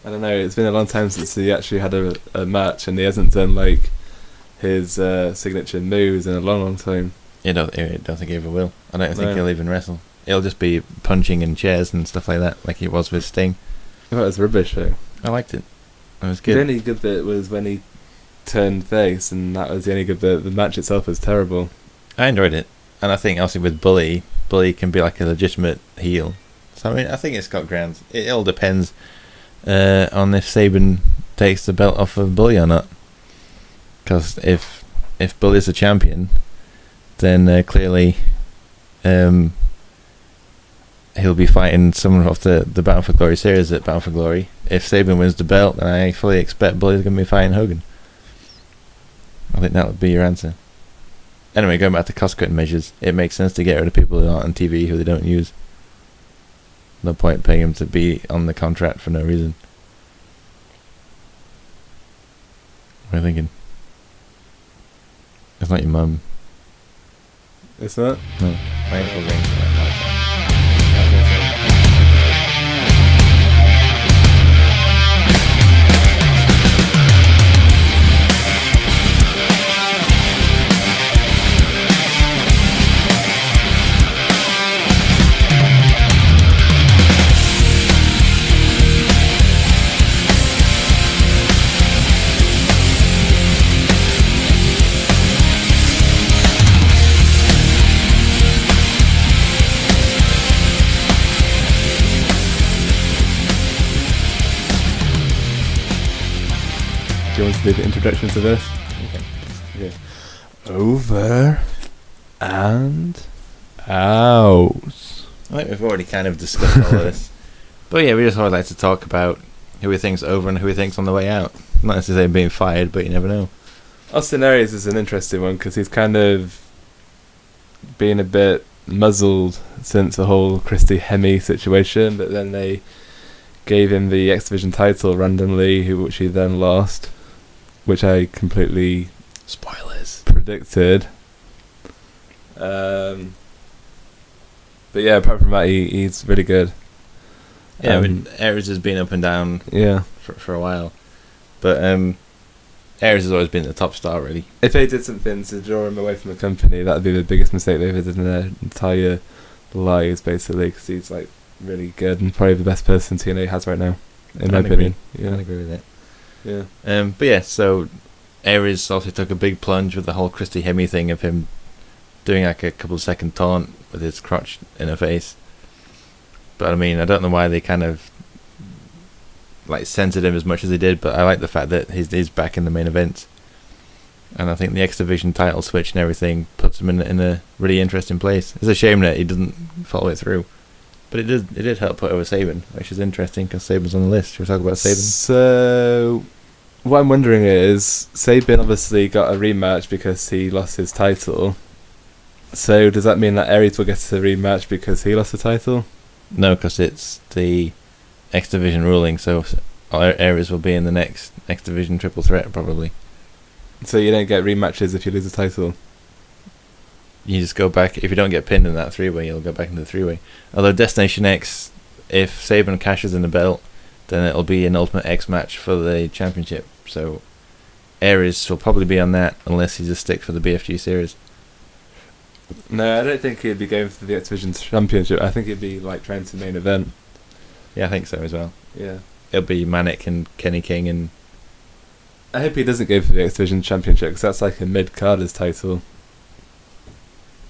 I don't know, it's been a long time since he actually had a match, and he hasn't done like his signature moves in a long time. I don't think he ever will. I don't think he'll even wrestle. It'll just be punching in chairs and stuff like that, like it was with Sting. I thought it was rubbish though. I liked it. It was good. The only good bit was when he turned face, and that was the only good bit. The match itself was terrible. I enjoyed it. And I think obviously with Bully can be like a legitimate heel. So I mean, I think it's got grounds. It all depends on if Sabin takes the belt off of Bully or not. Because if Bully's the champion, then clearly he'll be fighting someone off the Bound for Glory series at Bound for Glory. If Sabin wins the belt, then I fully expect Bully's going to be fighting Hogan. I think that would be your answer. Anyway, going back to cost-cutting measures, it makes sense to get rid of people who aren't on TV who they don't use. No point paying them to be on the contract for no reason. What are you thinking? It's not your mum. It's not? No. My ankle rings. Do you want to do the introduction to this? Okay. Over and out. I think we've already kind of discussed all of this. But yeah, we just always like to talk about who we think's over and who we think's on the way out. Not necessarily being fired, but you never know. Austin Aries is an interesting one because he's kind of been a bit muzzled since the whole Christy Hemme situation, but then they gave him the X Division title randomly, which he then lost, which I completely Spoilers. predicted. But yeah, apart from that, he's really good. Yeah, I mean, Aries has been up and down for a while. But Aries has always been the top star, really. If they did something to draw him away from the company, that would be the biggest mistake they ever did in their entire lives, basically, because he's like really good and probably the best person TNA has right now, in my opinion. Yeah, I agree with it. Yeah. But yeah, so Aries also took a big plunge with the whole Christy Hemme thing of him doing like a couple of second taunt with his crotch in her face. But I mean, I don't know why they kind of like censored him as much as they did, but I like the fact that he's back in the main event. And I think the X Division title switch and everything puts him in a really interesting place. It's a shame that he doesn't follow it through. But it did help put over Sabin, which is interesting because Sabin's on the list. Should we talk about Sabin? So, what I'm wondering is, Sabin obviously got a rematch because he lost his title. So, does that mean that Aries will get a rematch because he lost the title? No, because it's the X Division ruling, so Aries will be in the next X Division triple threat, probably. So, you don't get rematches if you lose the title? You just go back. If you don't get pinned in that three-way, you'll go back into the three-way. Although Destination X, if Sabin cashes in the belt, then it'll be an Ultimate X match for the championship. So Aries will probably be on that unless he just sticks for the BFG series. No, I don't think he'd be going for the X Division championship. I think he'd be like trying to main event. Yeah, I think so as well. Yeah. It'll be Manic and Kenny King and... I hope he doesn't go for the X Division championship because that's like a mid-carders title.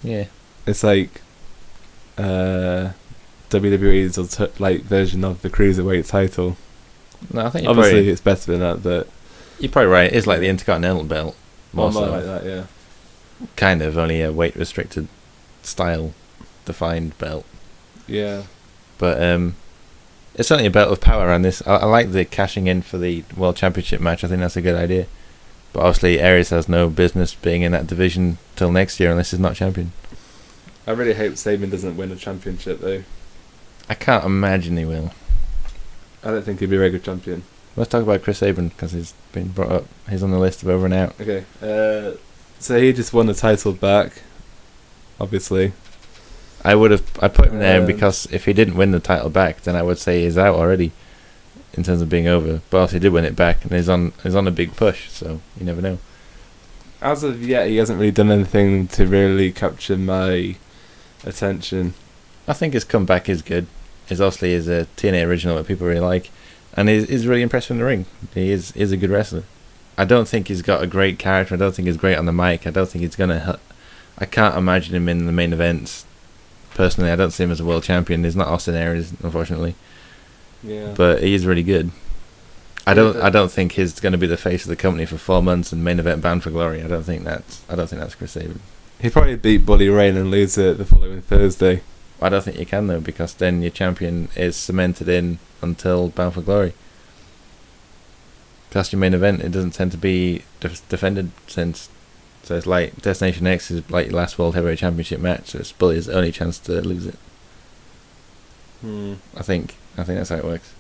Yeah. It's like WWE's like version of the Cruiserweight title. No, I think obviously it's better than that, but You're probably right. It's like the Intercontinental belt. More so. like that, yeah. Kind of, only a weight restricted style defined belt. Yeah. But it's certainly a belt of power around this. I like the cashing in for the World Championship match. I think that's a good idea. But obviously Aries has no business being in that division till next year unless he's not champion. I really hope Saban doesn't win a championship though. I can't imagine he will. I don't think he'd be a very good champion. Let's talk about Chris Sabin because he's been brought up. He's on the list of over and out. Okay. So he just won the title back, obviously. I put him there because if he didn't win the title back, then I would say he's out already in terms of being over. But also he did win it back, and he's on a big push, so you never know. As of yet, he hasn't really done anything to really capture my attention. I think his comeback is good. His obviously is a TNA original that people really like, and he's really impressive in the ring. He is a good wrestler. I don't think he's got a great character. I don't think he's great on the mic. I don't think he's gonna. I can't imagine him in the main events. Personally, I don't see him as a world champion. He's not Austin Aries, unfortunately. Yeah. But he is really good. I don't think he's going to be the face of the company for 4 months and main event Bound for Glory. I don't think that's Chris Sabin. He'd probably beat Bully Ray and lose it the following Thursday. I don't think you can though, because then your champion is cemented in until Bound for Glory. That's your main event. It doesn't tend to be defended since. So it's like Destination X is like your last World Heavyweight Championship match. So it's Bully's only chance to lose it. I think that's how it works.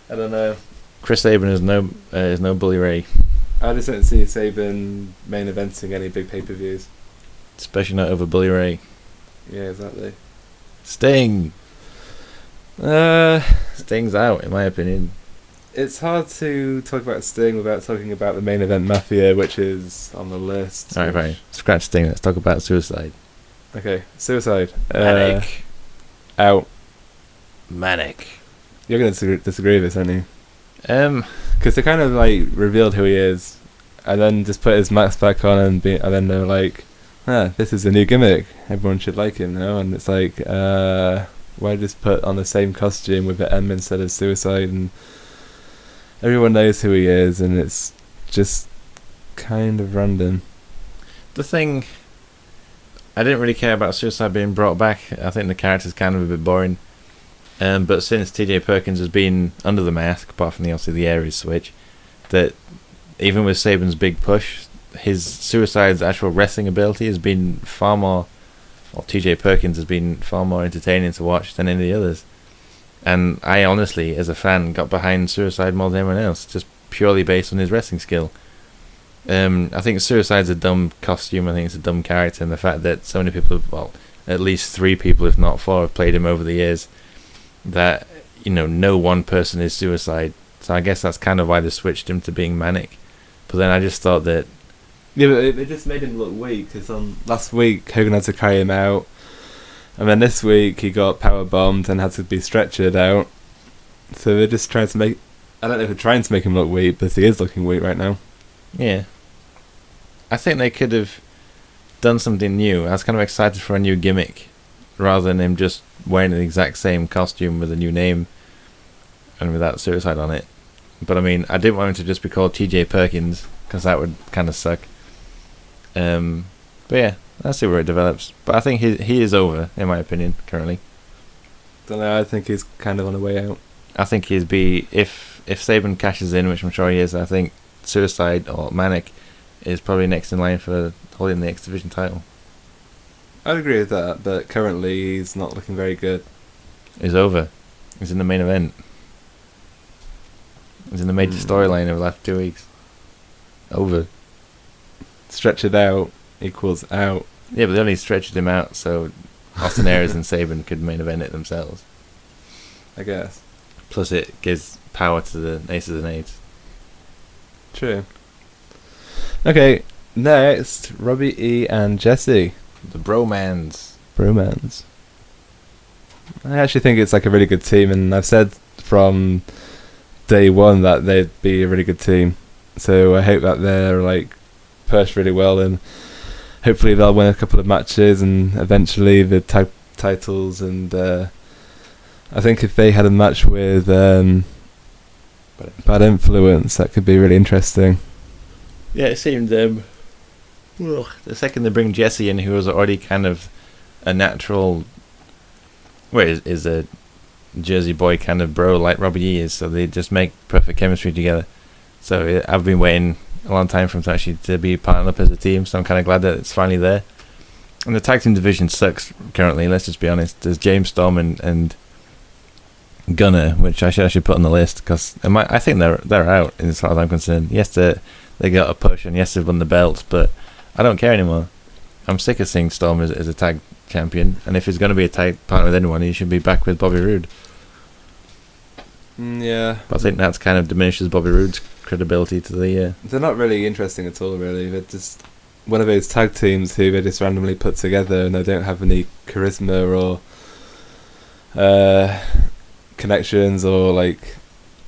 I don't know. Chris Sabin is no Bully Ray. I just don't see Sabin main eventing any big pay-per-views. Especially not over Bully Ray. Yeah, exactly. Sting. Sting's out, in my opinion. It's hard to talk about Sting without talking about the main event Mafia, which is on the list. Alright, fine. Scratch Sting. Let's talk about Suicide. Okay, Suicide. Manic. Out. Manic. You're going to disagree with this, aren't you? Because they kind of like revealed who he is, and then just put his mask back on, and then they're like, this is a new gimmick. Everyone should like him now. And it's like, why just put on the same costume with the M instead of Suicide? And everyone knows who he is, and it's just kind of random. The thing, I didn't really care about Suicide being brought back. I think the character's kind of a bit boring. But since TJ Perkins has been under the mask, apart from obviously the Aries switch, that even with Sabin's big push, his Suicide's actual wrestling ability has been far more, or TJ Perkins has been far more entertaining to watch than any of the others. And I honestly, as a fan, got behind Suicide more than anyone else, just purely based on his wrestling skill. I think Suicide's a dumb costume. I think it's a dumb character, and the fact that so many people, well, at least 3 people, if not 4, have played him over the years, that, no one person is Suicide. So I guess that's kind of why they switched him to being Manic. But then I just thought that... Yeah, but it just made him look weak, because last week Hogan had to carry him out, and then this week he got power bombed and had to be stretchered out. So they're just trying to make... I don't know if they're trying to make him look weak, but he is looking weak right now. Yeah. I think they could have done something new. I was kind of excited for a new gimmick, rather than him just wearing the exact same costume with a new name and without Suicide on it. But I mean, I didn't want him to just be called TJ Perkins, because that would kind of suck. But yeah, let's see where it develops. But I think he is over, in my opinion, currently. Don't know, I think he's kind of on the way out. I think he'd be, if Sabin cashes in, which I'm sure he is, I think Suicide or Manic is probably next in line for holding the X Division title. I'd agree with that, but currently he's not looking very good. He's over. He's in the main event. He's in the major storyline over the last 2 weeks. Over. Stretch it out equals out. Yeah, but they only stretched him out so Austin Aries and Sabin could main event it themselves. I guess. Plus it gives power to the Aces and Eights. True. Okay, next, Robbie E. and Jesse. The Bromans. I actually think it's like a really good team, and I've said from day one that they'd be a really good team. So I hope that they're like pushed really well, and hopefully they'll win a couple of matches and eventually the titles. And I think if they had a match with Bad Influence. That could be really interesting. Yeah, it seemed. The second they bring Jesse in, who was already kind of a natural. Well, is a Jersey boy kind of bro like Robbie E is, so they just make perfect chemistry together. So I've been waiting a long time for them to actually be partnered up as a team, so I'm kind of glad that it's finally there. And the tag team division sucks currently, let's just be honest. There's James Storm and Gunner, which I should actually put on the list, because I think they're out as far as I'm concerned. Yes, they got a push, and yes, they've won the belts, but I don't care anymore. I'm sick of seeing Storm as a tag champion, and if he's going to be a tag partner with anyone, he should be back with Bobby Roode. Yeah. But I think that's kind of diminishes Bobby Roode's credibility to the... They're not really interesting at all, really. They're just one of those tag teams who they just randomly put together, and they don't have any charisma or connections or like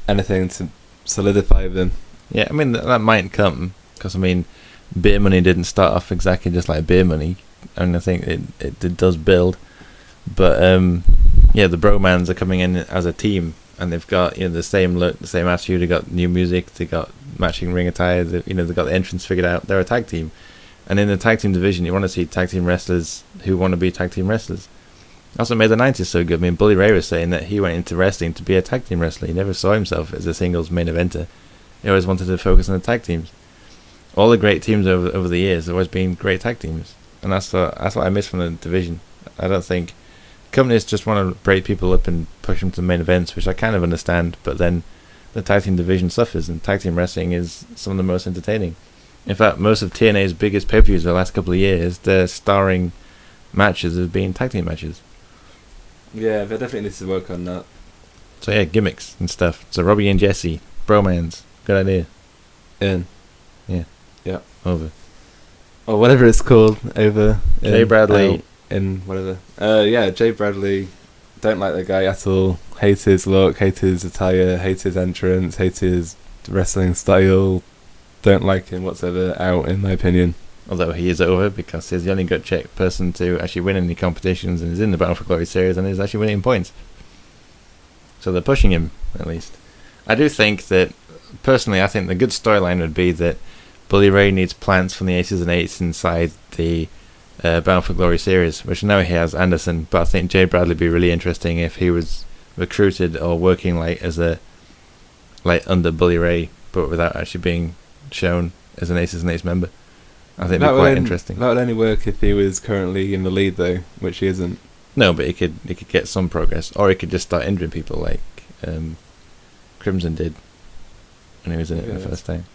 anything to solidify them. Yeah, I mean, that might come, because I mean, Beer Money didn't start off exactly just like Beer Money, and I think it does build. But yeah, the Bromans are coming in as a team, and they've got the same look, the same attitude. They got new music, they got matching ring attire. They've got the entrance figured out. They're a tag team, and in the tag team division, you want to see tag team wrestlers who want to be tag team wrestlers. That's what made the 90s so good. I mean, Bully Ray was saying that he went into wrestling to be a tag team wrestler. He never saw himself as a singles main eventer. He always wanted to focus on the tag teams. All the great teams over the years have always been great tag teams, and that's what I miss from the division. I don't think companies just want to break people up and push them to the main events, which I kind of understand, but then the tag team division suffers, and tag team wrestling is some of the most entertaining. In fact, most of TNA's biggest pay-per-views the last couple of years, their starring matches have been tag team matches. Yeah, they definitely need to work on that. So yeah, gimmicks and stuff. So Robbie and Jesse, bromance, good idea. In. Yeah. Yeah. Over. Or whatever it's called, over. Jay Bradley. Out, in whatever. Yeah, Jay Bradley, don't like the guy at all. Hate his look, hate his attire, hate his entrance, hate his wrestling style. Don't like him whatsoever, out in my opinion. Although he is over, because he's the only gut check person to actually win any competitions, and is in the Battle for Glory series, and is actually winning points. So they're pushing him, at least. I do think that, personally, I think the good storyline would be that Bully Ray needs plants from the Aces and Eights inside the Battle for Glory series, which now he has Anderson, but I think Jay Bradley would be really interesting if he was recruited or working under Bully Ray, but without actually being shown as an Aces and Eights member. I think it'd be quite interesting. That would only work if he was currently in the lead, though, which he isn't. No, but he could get some progress, or he could just start injuring people like Crimson did when he was in it the first time.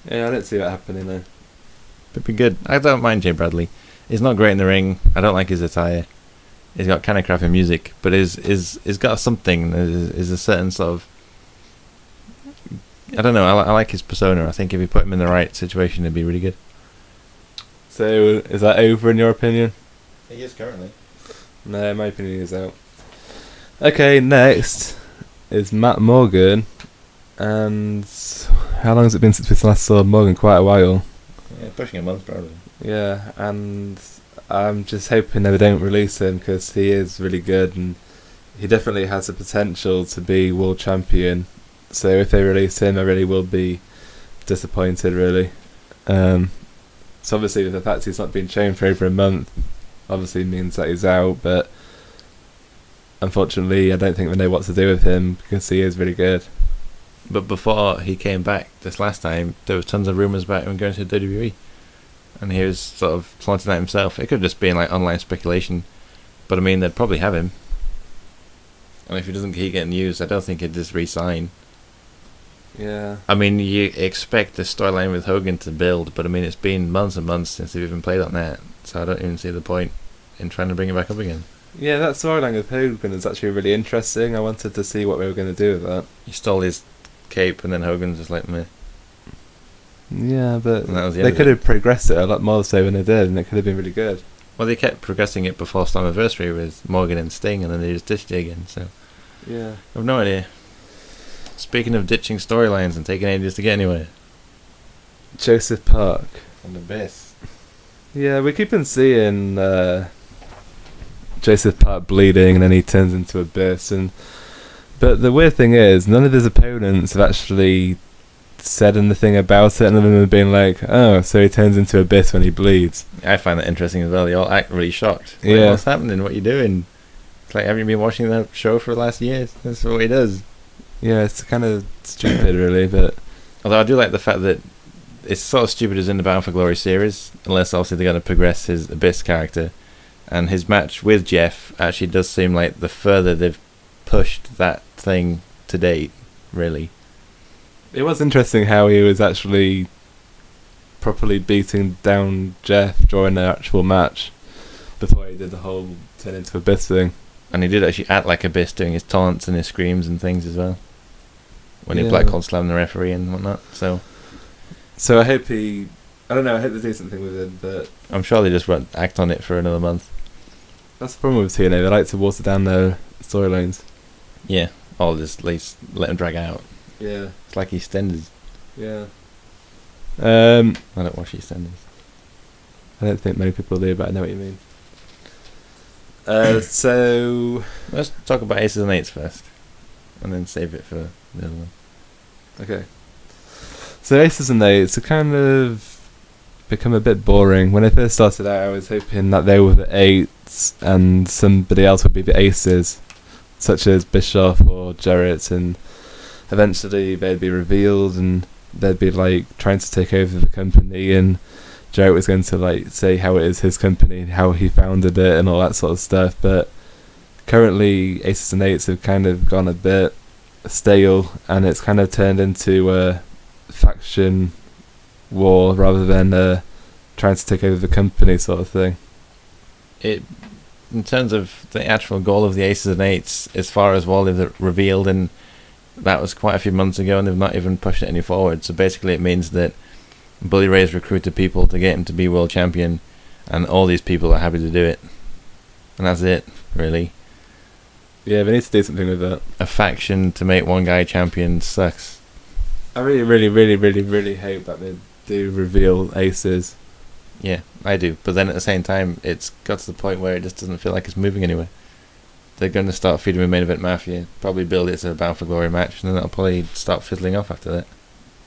Yeah, I don't see that happening though. It'd be good. I don't mind Jay Bradley. He's not great in the ring. I don't like his attire. He's got kind of crappy music, but he's got something. Is a certain sort of. I don't know. I like his persona. I think if you put him in the right situation, it'd be really good. So, is that over in your opinion? He is currently. No, my opinion is out. Okay, next is Matt Morgan. And how long has it been since we last saw Morgan? Quite a while. Yeah, pushing a month probably. Yeah, and I'm just hoping they don't release him, because he is really good and he definitely has the potential to be world champion. So if they release him, I really will be disappointed, really. So obviously the fact he's not been shown for over a month obviously means that he's out, but unfortunately I don't think we know what to do with him, because he is really good. But before he came back this last time, there was tons of rumours about him going to WWE, and he was sort of flaunting that himself. It could have just been like online speculation, but I mean, they'd probably have him. And if he doesn't keep getting used, I don't think he'd just re-sign. Yeah. I mean, you expect the storyline with Hogan to build, but I mean, it's been months and months since they've even played on that, so I don't even see the point in trying to bring it back up again. Yeah, that storyline with Hogan is actually really interesting. I wanted to see what we were going to do with that. He stole his cape, and then Hogan's just like meh. Yeah, but The they could have progressed it a lot more so than they did, and it could have been really good. Well, they kept progressing it before Slammiversary with Morgan and Sting, and then they just ditched it again, so Yeah. I have no idea. Speaking of ditching storylines and taking ages to get anywhere, Joseph Park. from the best. Yeah, we keep on seeing Joseph Park bleeding, and then he turns into Abyss, and But the weird thing is, none of his opponents have actually said anything about it, and other than being like, oh, so he turns into Abyss when he bleeds. I find that interesting as well. They all act really shocked. Like, Yeah. what's happening? What are you doing? It's like, haven't you been watching that show for the last years? That's what he does. Yeah, it's kind of stupid, really, but... Although I do like the fact that it's sort of stupid as in the Bound for Glory series, unless obviously they're going to progress his Abyss character. And his match with Jeff actually does seem like the further they've pushed that thing to date, really. It was interesting how he was actually properly beating down Jeff during the actual match before he did the whole turn into Abyss thing. And he did actually act like Abyss, doing his taunts and his screams and things as well. When he Yeah. black hole slammed the referee and whatnot. So I hope I don't know, I hope they do something with him, but... I'm sure they just won't act on it for another month. That's the problem with TNA, they like to water down their storylines. Yeah. Or just at least let him drag out. Yeah. It's like EastEnders. Yeah. I don't watch EastEnders. I don't think many people do, but I know what you mean. So... Let's talk about Aces and Eights first. And then save it for the other one. Okay. So Aces and Eights have kind of become a bit boring. When I first started out, I was hoping that they were the Eights and somebody else would be the Aces, such as Bischoff or Jarrett, and eventually they'd be revealed and they'd be like trying to take over the company, and Jarrett was going to like say how it is his company, how he founded it and all that sort of stuff. But currently Aces and Eights have kind of gone a bit stale, and it's kind of turned into a faction war rather than trying to take over the company sort of thing. In terms of the actual goal of the Aces and Eights, as far as what they've revealed, and that was quite a few months ago, and they've not even pushed it any forward. So basically it means that Bully Ray's recruited people to get him to be world champion, and all these people are happy to do it. And that's it, really. Yeah, they need to do something with that. A faction to make one guy champion sucks. I really, really, really, really, really hope that they do reveal Aces. Yeah, I do. But then at the same time, it's got to the point where it just doesn't feel like it's moving anywhere. They're going to start feeding with Main Event Mafia, probably build it to a Bound for Glory match, and then that'll probably start fizzling off after that.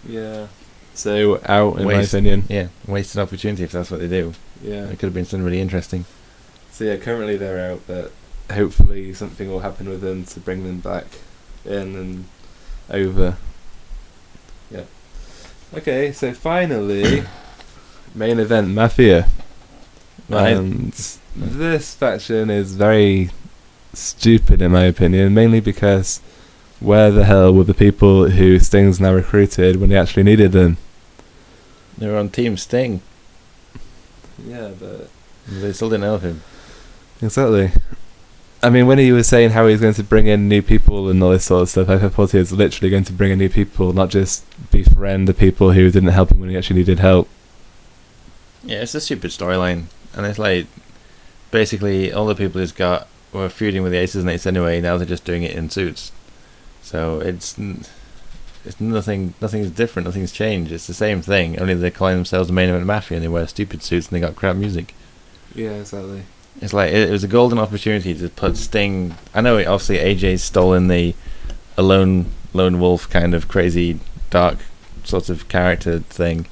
Yeah. So, out, in my opinion. Yeah, wasted opportunity if that's what they do. Yeah. It could have been something really interesting. So yeah, currently they're out, but hopefully something will happen with them to bring them back in and over. Yeah. Okay, so finally, Main Event Mafia. Right. And this faction is very stupid in my opinion, mainly because where the hell were the people who Sting's now recruited when he actually needed them? They were on Team Sting. Yeah, but... They still didn't help him. Exactly. I mean, when he was saying how he was going to bring in new people and all this sort of stuff, I thought he was literally going to bring in new people, not just befriend the people who didn't help him when he actually needed help. Yeah, it's a stupid storyline. And it's like, basically, all the people he's got were feuding with the Aces and Eights anyway, now they're just doing it in suits. So it's nothing's different, nothing's changed. It's the same thing, only they're calling themselves the Main Event Mafia and they wear stupid suits and they got crap music. Yeah, exactly. It's like, it was a golden opportunity to put Sting... I know obviously AJ's stolen a lone wolf kind of crazy, dark sort of character thing,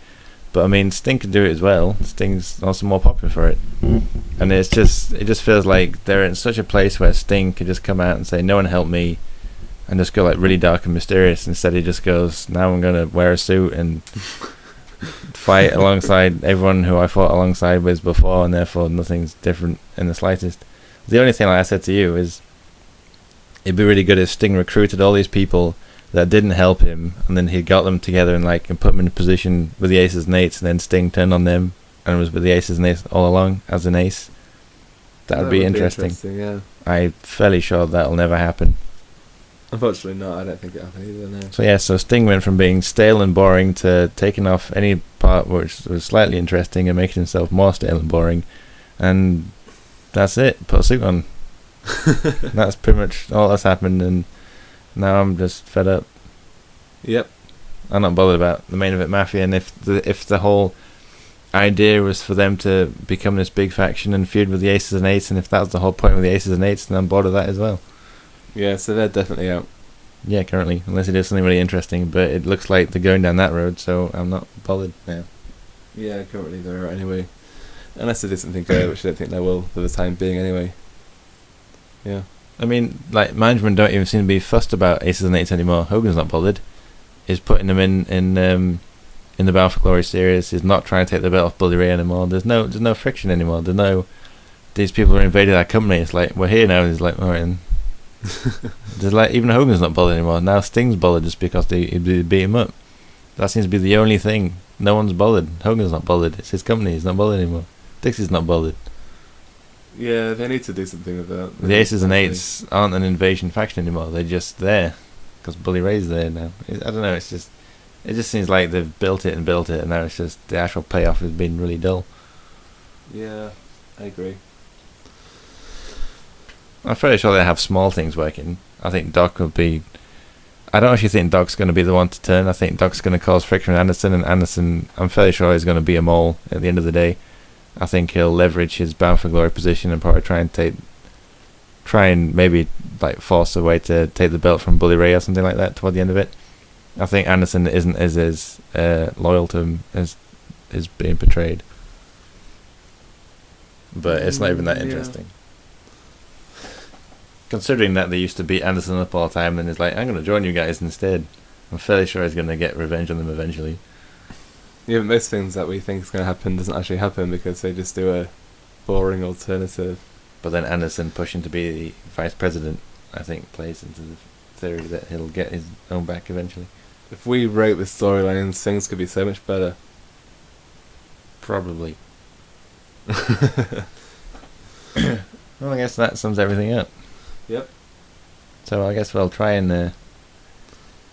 but I mean, Sting can do it as well. Sting's also more popular for it. And it just feels like they're in such a place where Sting could just come out and say, no one helped me, and just go like really dark and mysterious. Instead he just goes, now I'm going to wear a suit and fight alongside everyone who I fought alongside with before, and therefore nothing's different in the slightest. The only thing, like I said to you, is it'd be really good if Sting recruited all these people that didn't help him, and then he got them together and put them in a position with the Aces and Eights, and then Sting turned on them and was with the Aces and Eights all along as an ace. That would be interesting. Yeah. I'm fairly sure that'll never happen. Unfortunately not, I don't think it'll happen either, no. So yeah, so Sting went from being stale and boring to taking off any part which was slightly interesting and making himself more stale and boring, and that's it, put a suit on. That's pretty much all that's happened, and now I'm just fed up. Yep. I'm not bothered about the Main Event Mafia, and if the whole idea was for them to become this big faction and feud with the Aces and Eights, and if that's the whole point with the Aces and Eights, then I'm bored of that as well. Yeah, so they're definitely out. Yeah, currently, unless he does something really interesting, but it looks like they're going down that road, so I'm not bothered now. Yeah, currently they're anyway. Unless they do something good, which I don't think they will for the time being anyway. Yeah. I mean, like, management don't even seem to be fussed about Aces and Eights anymore. Hogan's not bothered. He's putting them in the Battle for Glory series. He's not trying to take the belt off Bully Ray anymore. There's no friction anymore. There's no, these people are invaded our company. It's like, we're here now. And he's like, alright. And there's like, even Hogan's not bothered anymore. Now Sting's bothered just because they beat him up. That seems to be the only thing. No one's bothered. Hogan's not bothered. It's his company. He's not bothered anymore. Dixie's not bothered. Yeah, they need to do something with that. The Aces and Eights aren't an invasion faction anymore. They're just there because Bully Ray's there now. I don't know. It just seems like they've built it, and now it's just the actual payoff has been really dull. Yeah, I agree. I'm fairly sure they have small things working. I think Doc will be. I don't actually think Doc's going to be the one to turn. I think Doc's going to cause friction with Anderson, and Anderson, I'm fairly sure, is going to be a mole at the end of the day. I think he'll leverage his Bound for Glory position and probably try and maybe like force a way to take the belt from Bully Ray or something like that toward the end of it. I think Anderson isn't as loyal to him as is being portrayed, but it's not even that interesting. Considering that they used to beat Anderson up all the time, and he's like, I'm going to join you guys instead. I'm fairly sure he's going to get revenge on them eventually. Yeah, but most things that we think is going to happen doesn't actually happen because they just do a boring alternative. But then Anderson pushing to be the vice president, I think, plays into the theory that he'll get his own back eventually. If we wrote the storylines, things could be so much better. Probably. Well, I guess that sums everything up. Yep. So I guess we'll try and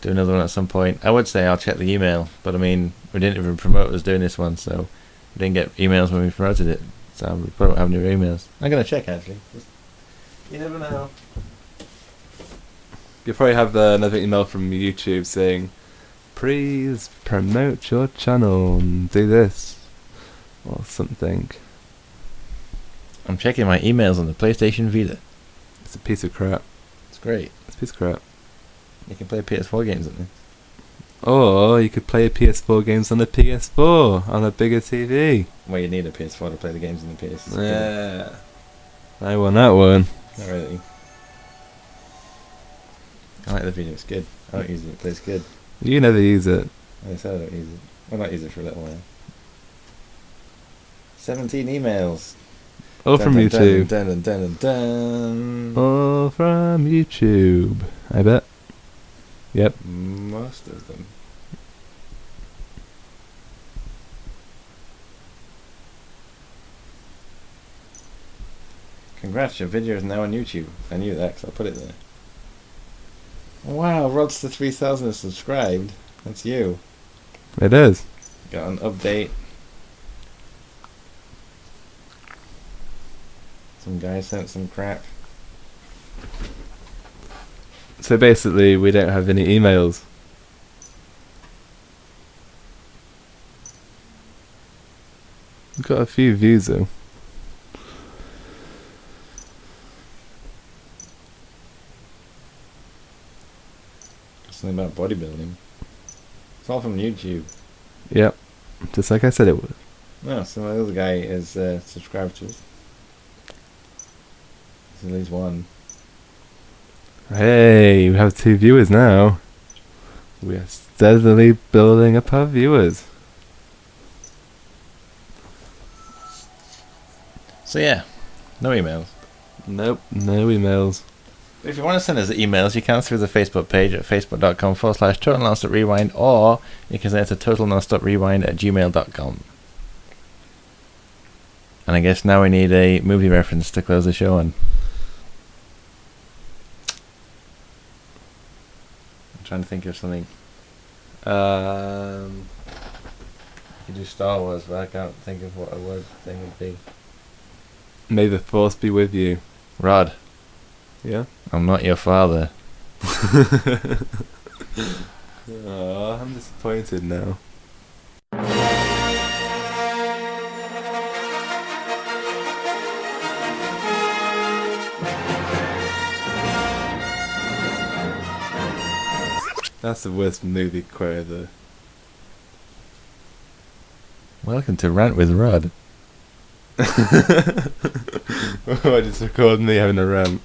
do another one at some point. I would say I'll check the email, but I mean, we didn't even promote us doing this one, so we didn't get emails when we promoted it. So we probably won't have new emails. I'm going to check, actually. You never know. You'll probably have another email from YouTube saying, please promote your channel and do this. Or something. I'm checking my emails on the PlayStation Vita. It's a piece of crap. It's great. It's a piece of crap. You can play PS4 games on this. Or you could play PS4 games on a PS4 on a bigger TV. Well, you need a PS4 to play the games on the PS. Yeah. I want that one. Not really. I like the video, it's good. I don't use it, but it's good. You never use it. I said I don't use it. I might use it for a little while. 17 emails. All from YouTube. Dun, dun, dun, dun, dun. All from YouTube. I bet. Yep. Most of them. Congrats, your video is now on YouTube. I knew that because I put it there. Wow, Rod's to 3,000 is subscribed. That's you. It is. Got an update. Some guy sent some crap. So basically, we don't have any emails. We've got a few views though. Something about bodybuilding. It's all from YouTube. Yep. Just like I said it would. No, so my other guy is subscribed to us. There's at least one. Hey, we have 2 viewers now. We are steadily building up our viewers. So yeah, no emails. Nope, no emails. If you want to send us emails, you can through the Facebook page at facebook.com/Total Nonstop Rewind, or you can send it to totalnonstoprewind@gmail.com. And I guess now we need a movie reference to close the show on. I'm trying to think of something. You could do Star Wars, but I can't think of what a word thing would be. May the force be with you. Rod, Yeah? I'm not your father. Oh, I'm disappointed now. That's the worst movie quote ever. Welcome to Rant with Rod. I just record me having a rant.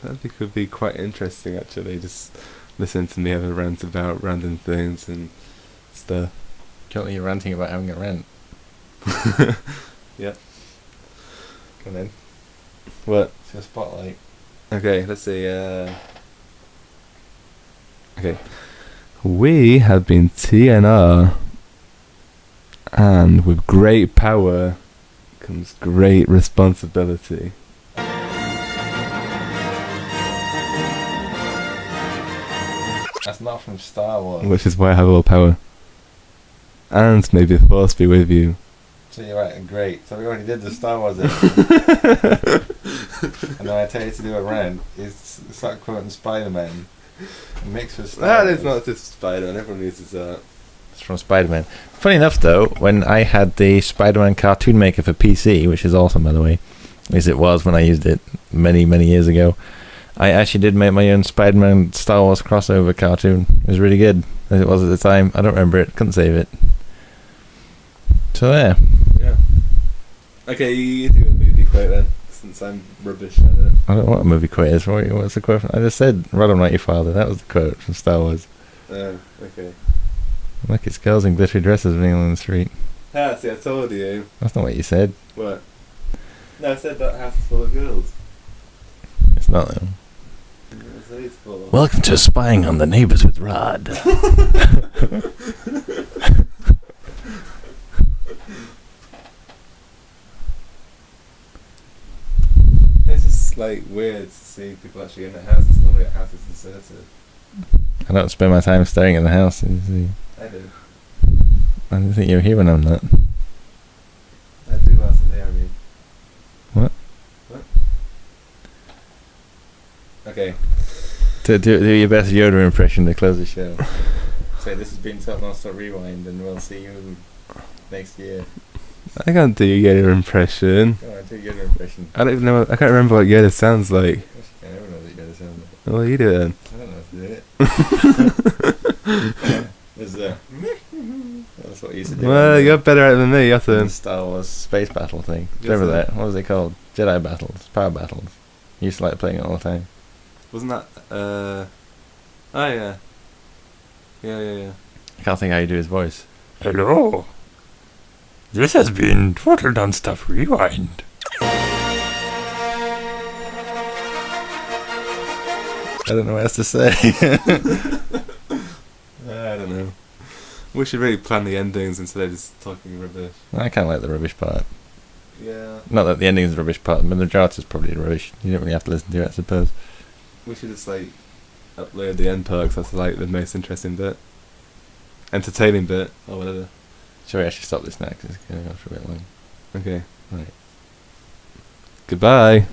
That could be quite interesting, actually. Just listen to me having a rant about random things and stuff. Currently you're ranting about having a rant. Yep. Come in. What? It's your spotlight. Okay, let's see. Okay. We have been TNR, and with great power comes great responsibility. That's not from Star Wars. Which is why I have all power. And may the force be with you. So you're right, great. So we already did the Star Wars episode. And then I tell you to do a rant. It's start quoting Spider-Man. Mixed with Star That Wars. is not just Spider-Man, everyone uses that. It's from Spider-Man. Funny enough, though, when I had the Spider-Man cartoon maker for PC, which is awesome, by the way, as it was when I used it many, many years ago, I actually did make my own Spider-Man Star Wars crossover cartoon. It was really good, as it was at the time. I don't remember it. Couldn't save it. So, yeah. Yeah. Okay, you do a movie quote then, since I'm rubbish at it. I don't know what a movie quote is. What's the quote from? I just said, "Rod, I'm not your father." That was the quote from Star Wars. Oh, okay. Look, it's girls in glittery dresses running on the street. Ah, see, I told you. That's not what you said. What? No, I said that house is full of girls. It's not, though. I said it's full of... Welcome to Spying on the Neighbors with Rod. It's just, like, weird to see people actually in the houses, normally a house is deserted. I don't spend my time staring at the house. You see. I do. I didn't think you were here when I'm not. I do whilst I'm there, I mean. What? What? Okay. Do your best Yoda impression to close the show. Say this has been Nonstop Rewind, and we'll see you next year. I can't do your impression. Come on, do Yoda impression. I don't even know. I can't remember what Yoda sounds like. I never know what Yoda sounds like. Well, you do it then. I don't know how to do it. There's that's what you used to do. Well, you're better at it than me. You have The to. Star Wars space battle thing. Yes, Remember sir. that? What was it called? Jedi battles, power battles. You used to like playing it all the time. Wasn't that? Oh yeah. Yeah. I can't think how you do his voice. Hello. This has been Total Nonstop Rewind. I don't know what else to say. I don't know. We should really plan the endings instead of just talking rubbish. I kind of like the rubbish part. Yeah. Not that the ending is the rubbish part, but the majority is probably rubbish. You don't really have to listen to it, I suppose. We should just like upload the end part 'cause that's like the most interesting bit, entertaining bit, or whatever. Shall we actually stop this now? Because it's going to go for a bit long. Okay. Right. Goodbye.